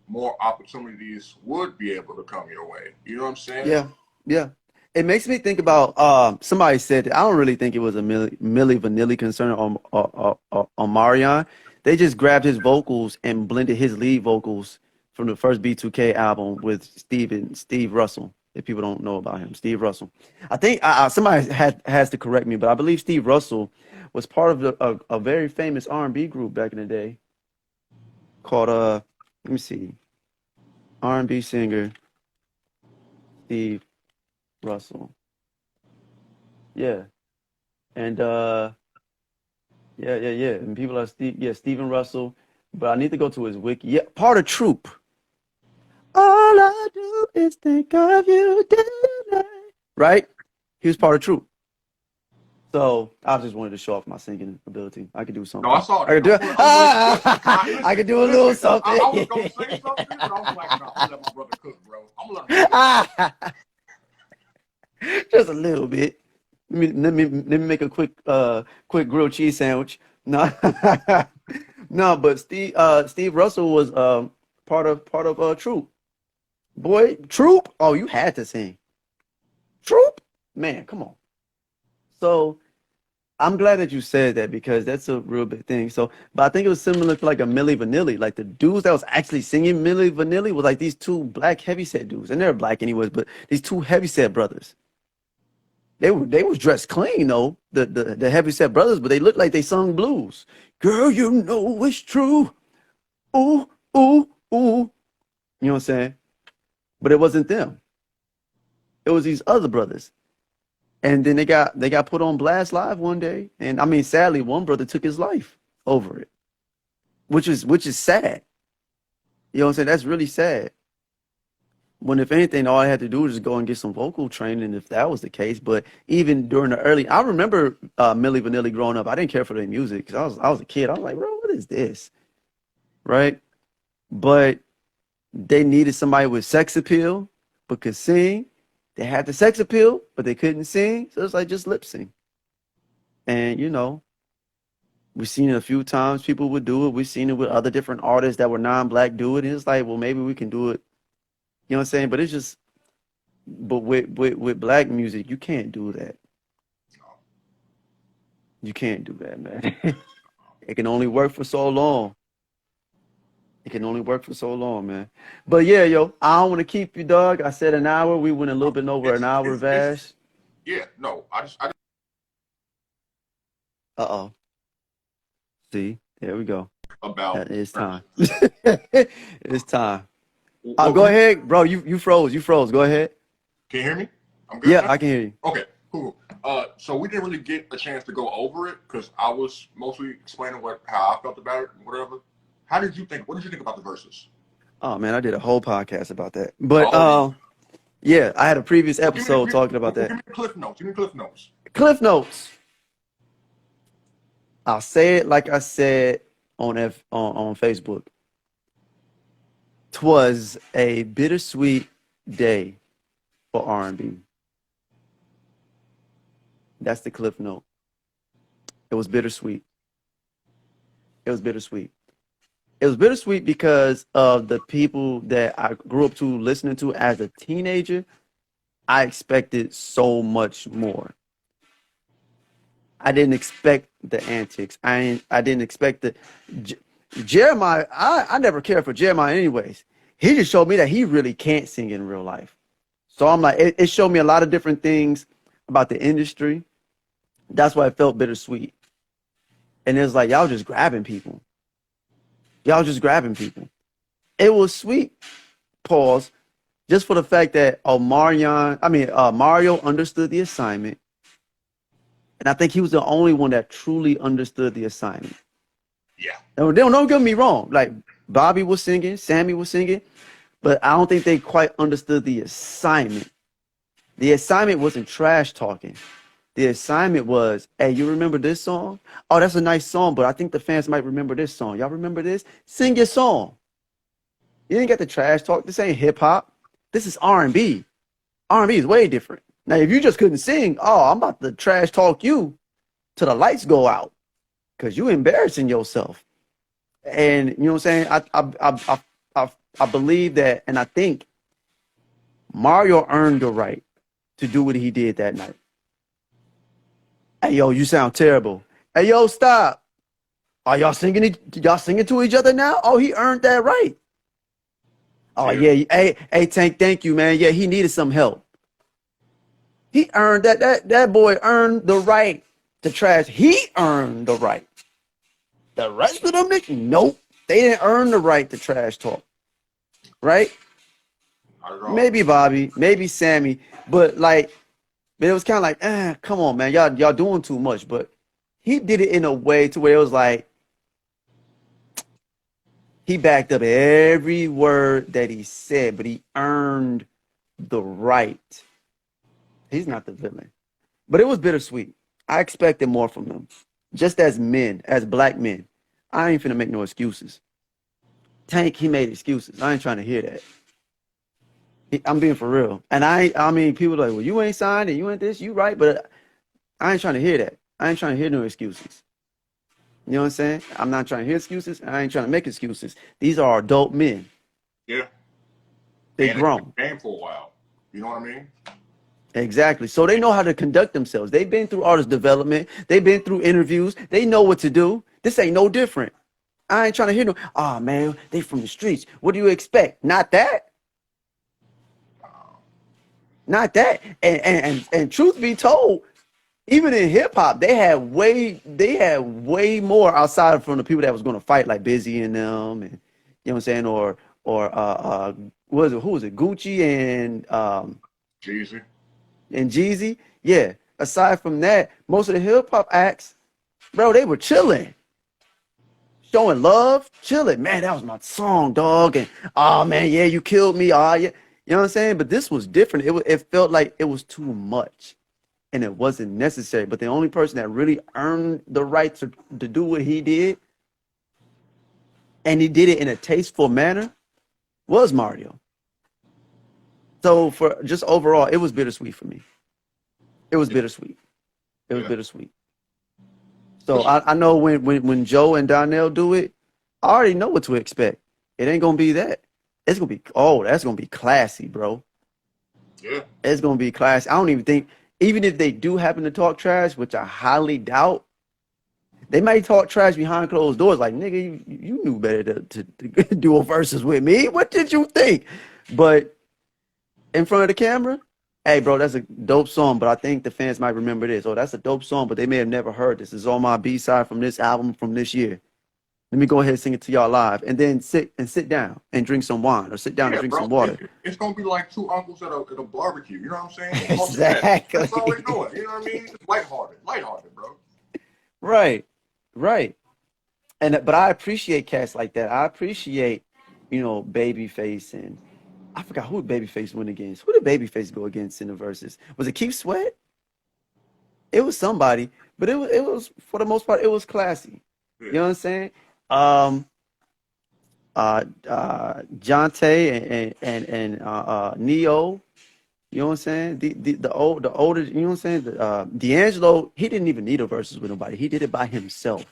more opportunities would be able to come your way. You know what I'm saying? Yeah. Yeah. It makes me think about somebody said that I don't really think it was a Milli Vanilli concern on Marion. They just grabbed his vocals and blended his lead vocals from the first B2K album with Steve Russell. If people don't know about him, Steve Russell. I think somebody has to correct me, but I believe Steve Russell was part of a very famous R&B group back in the day called let me see, R&B singer Steve Russell. Yeah. And yeah. And people are Stephen Russell. But I need to go to his wiki. Yeah, part of Troop. All I do is think of you day and night. Right? He was part of Troop. So I just wanted to show off my singing ability. I could do No, I something. saw I that. could do Listen, I could do a little something. I was gonna say something, but I was like, no, I'm gonna let my brother cook, bro. I'm gonna let him cook. Just a little bit. Let me make a quick grilled cheese sandwich. No, no, but Steve Russell was part of Troop. Boy, Troop. Oh, you had to sing Troop. Man, come on. So I'm glad that you said that because that's a real big thing. So, but I think it was similar to like a Milli Vanilli. Like the dudes that was actually singing Milli Vanilli was like these two black heavyset dudes, and they're black anyways. But these two heavyset brothers. They was dressed clean though, the heavyset brothers, but they looked like they sung blues. Girl, you know it's true. Ooh, ooh, ooh. You know what I'm saying? But it wasn't them. It was these other brothers. And then they got put on blast live one day. And I mean, sadly, one brother took his life over it, which is sad. You know what I'm saying? That's really sad. When if anything, all I had to do was just go and get some vocal training if that was the case. But even during the early, I remember Milli Vanilli growing up. I didn't care for their music because I was a kid. I was like, bro, what is this? Right? But they needed somebody with sex appeal but could sing. They had the sex appeal, but they couldn't sing. So it's like just lip sync. And we've seen it a few times. People would do it. We've seen it with other different artists that were non-black do it. And it's like, well, maybe we can do it. You know what I'm saying? But it's just But with black music, you can't do that. You can't do that, man. It can only work for so long. It can only work for so long, man. But yeah, yo, I don't want to keep you, dog. I said an hour. We went a little bit over an hour, It's Vash. yeah, no, I just Uh-oh. See, there we go. about It's time. verses. It's time. What Go was ahead, bro. You froze. You froze. Go ahead. Can you hear me? I'm good Yeah, now? I can hear you. Okay, cool. So we didn't really get a chance to go over it because I was mostly explaining how I felt about it and whatever. What did you think about the verses? Oh man, I did a whole podcast about that. But Oh, yeah, I had a previous well, give me, episode talking about give that. me the cliff notes. Give me cliff notes. Cliff notes. I'll say it like I said on Facebook. 'Twas a bittersweet day for R&B. That's the cliff note. It was bittersweet. It was bittersweet. It was bittersweet because of the people that I grew up to listening to as a teenager. I expected so much more. I didn't expect the antics. I didn't expect J- Jeremiah. I never cared for Jeremiah anyways. He just showed me that he really can't sing in real life. So I'm like, it showed me a lot of different things about the industry. That's why it felt bittersweet. And it's like y'all just grabbing people. Y'all just grabbing people. It was sweet, pause, just for the fact that Mario understood the assignment. And I think he was the only one that truly understood the assignment. Yeah. Don't get me wrong. Like Bobby was singing, Sammy was singing, but I don't think they quite understood the assignment. The assignment wasn't trash talking. The assignment was, hey, you remember this song? Oh, that's a nice song, but I think the fans might remember this song. Y'all remember this? Sing your song. You didn't get the trash talk. This ain't hip hop. This is R&B. R&B is way different. Now, if you just couldn't sing, oh, I'm about to trash talk you till the lights go out because you embarrassing yourself. And you know what I'm saying? I believe that, and I think Mario earned the right to do what he did that night. Hey, yo, you sound terrible. Hey, yo, stop. Are y'all singing? Y'all singing to each other now? Oh, he earned that right. Oh, yeah. Hey, Tank, thank you, man. Yeah, he needed some help. He earned that boy earned the right to trash. He earned the right. The rest of them niggas, nope. They didn't earn the right to trash talk. Right? Maybe Bobby, maybe Sammy, but it was kind of like, come on, man, y'all doing too much. But he did it in a way to where it was like he backed up every word that he said, but he earned the right. He's not the villain, but it was bittersweet. I expected more from him. Just as men, as black men, I ain't finna make no excuses. Tank, he made excuses. I ain't trying to hear that. I'm being for real. And I mean, people are like, well, you ain't signed and you ain't this, you right, but I ain't trying to hear that. I ain't trying to hear no excuses. You know what I'm saying? I'm not trying to hear excuses. I ain't trying to make excuses. These are adult men. Yeah. They grown. Game for a while. You know what I mean? Exactly. So they know how to conduct themselves. They've been through artist development. They've been through interviews. They know what to do. This ain't no different. I ain't trying to hear no, oh man, they from the streets. What do you expect? Not that. Not that. And truth be told, even in hip hop, they had way more outside from the people that was going to fight, like Busy and them, and you know what I'm saying, or who was it? Gucci Jeezy. And Jeezy. Yeah. Aside from that, most of the hip hop acts, bro, they were chilling, showing love, chilling. Man, that was my song, dog. And oh man, yeah, you killed me. Oh yeah, you know what I'm saying. But this was different. It felt like it was too much. And it wasn't necessary. But the only person that really earned the right to do what he did, and he did it in a tasteful manner, was Mario. So for just overall, it was bittersweet for me. It was bittersweet. It was bittersweet. So I know when Joe and Donnell do it, I already know what to expect. It ain't gonna be that. It's gonna be, oh, that's gonna be classy, bro. Yeah. It's gonna be classy. I don't even think, even if they do happen to talk trash, which I highly doubt, they might talk trash behind closed doors. Like, nigga, you knew better to do a verses with me. What did you think? But in front of the camera, hey, bro, that's a dope song, but I think the fans might remember this. Oh, that's a dope song, but they may have never heard this. It's on my B-side from this album from this year. Let me go ahead and sing it to y'all live, and then sit down and drink some wine, or sit down and drink some water. It's gonna be like two uncles at a barbecue. You know what I'm saying? Exactly. That's all we're doing. You know what I mean? It's lighthearted, bro. Right. But I appreciate cats like that. I appreciate, Babyface, and I forgot who Babyface went against. Who did Babyface go against in the verses? Was it Keith Sweat? It was somebody, but it was for the most part it was classy. Yeah. You know what I'm saying? Jonte and Neo. You know what I'm saying? The older, you know what I'm saying? D'Angelo, he didn't even need a verses with nobody. He did it by himself.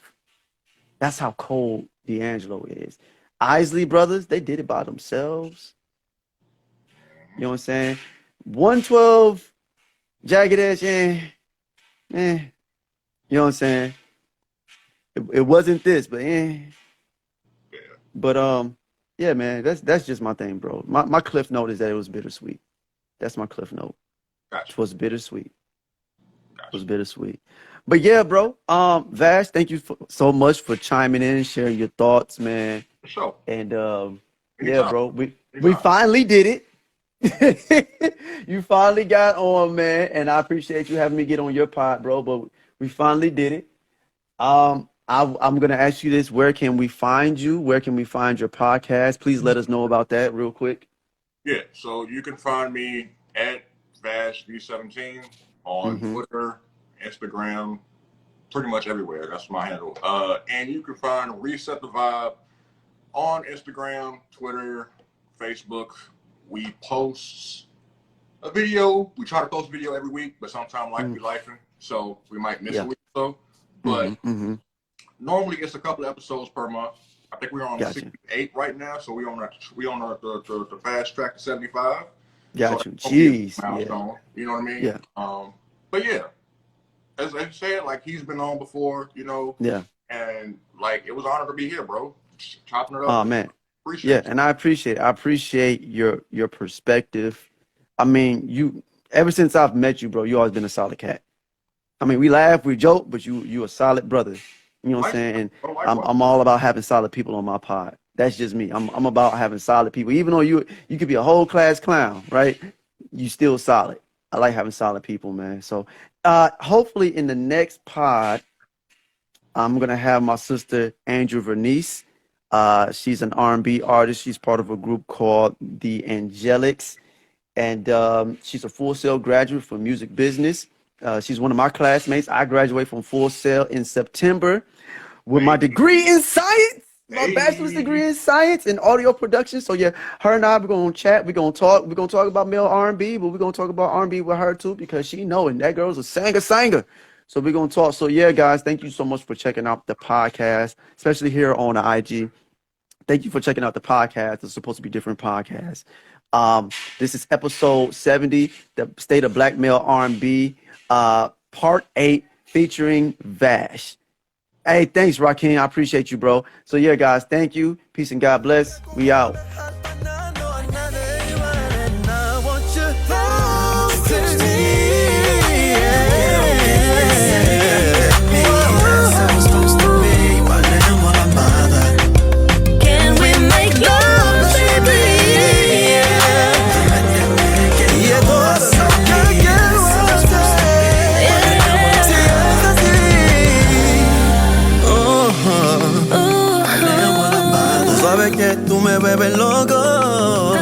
That's how cold D'Angelo is. Isley Brothers, they did it by themselves. You know what I'm saying? 112, Jagged Edge, you know what I'm saying? It wasn't this, but Yeah. But yeah, man, that's just my thing, bro. My cliff note is that it was bittersweet. That's my cliff note. Gotcha. It was bittersweet. It was bittersweet. But yeah, bro. Vash, thank you so much for chiming in and sharing your thoughts, man. For sure. And Anytime. bro, we finally did it. You finally got on, man, and I appreciate you having me get on your pod, bro. But We finally did it. I'm gonna ask you this: where can we find you? Where can we find your podcast? Please let us know about that real quick. Yeah, so you can find me at Vash V17 on Mm-hmm. Twitter, Instagram, pretty much everywhere. That's my handle. And you can find Reset the Vibe on Instagram, Twitter, Facebook. We post a video. We try to post a video every week, but sometimes life be lifing, so we might miss a Yeah. week or so. Mm-hmm. But Mm-hmm. normally it's a couple of episodes per month. I think we're on Gotcha. 68 right now, so we on the fast track to 75. So Got you. that'll be a Jeez. Yeah. milestone. You know what I mean? Yeah. But yeah, as I said, like he's been on before, Yeah. and like it was an honor to be here, bro. Just chopping it up Oh with you. man. Yeah, Appreciate you. and I appreciate your perspective. I mean, you ever since I've met you, bro, you always been a solid cat. I mean, we laugh, we joke, but you a solid brother. You know what I'm Likewise, saying? And bro, I'm likewise. I'm all about having solid people on my pod. That's just me. I'm about having solid people. Even though you could be a whole class clown, right? You still solid. I like having solid people, man. So hopefully in the next pod, I'm gonna have my sister Andrew Vernice. She's an R&B artist. She's part of a group called the Angelics, and she's a Full Sail graduate from music business. She's one of my classmates. I graduate from Full Sail in September with my Hey, degree in science, my bachelor's degree hey, in science and audio production. So yeah, her and I we're gonna chat. We're gonna talk. We're gonna talk about male R&B, but we're gonna talk about R&B with her too because she know it. That girl's a singer. So we're gonna talk. So yeah, guys, thank you so much for checking out the podcast, especially here on the IG. Thank you for checking out the podcast. It's supposed to be different podcasts. This is episode 70, the State of Black Male R&B, part 8, featuring Vash. Hey, thanks, Rakim. I appreciate you, bro. So yeah, guys, thank you. Peace and God bless. We out. Sabes que tú me bebes loco.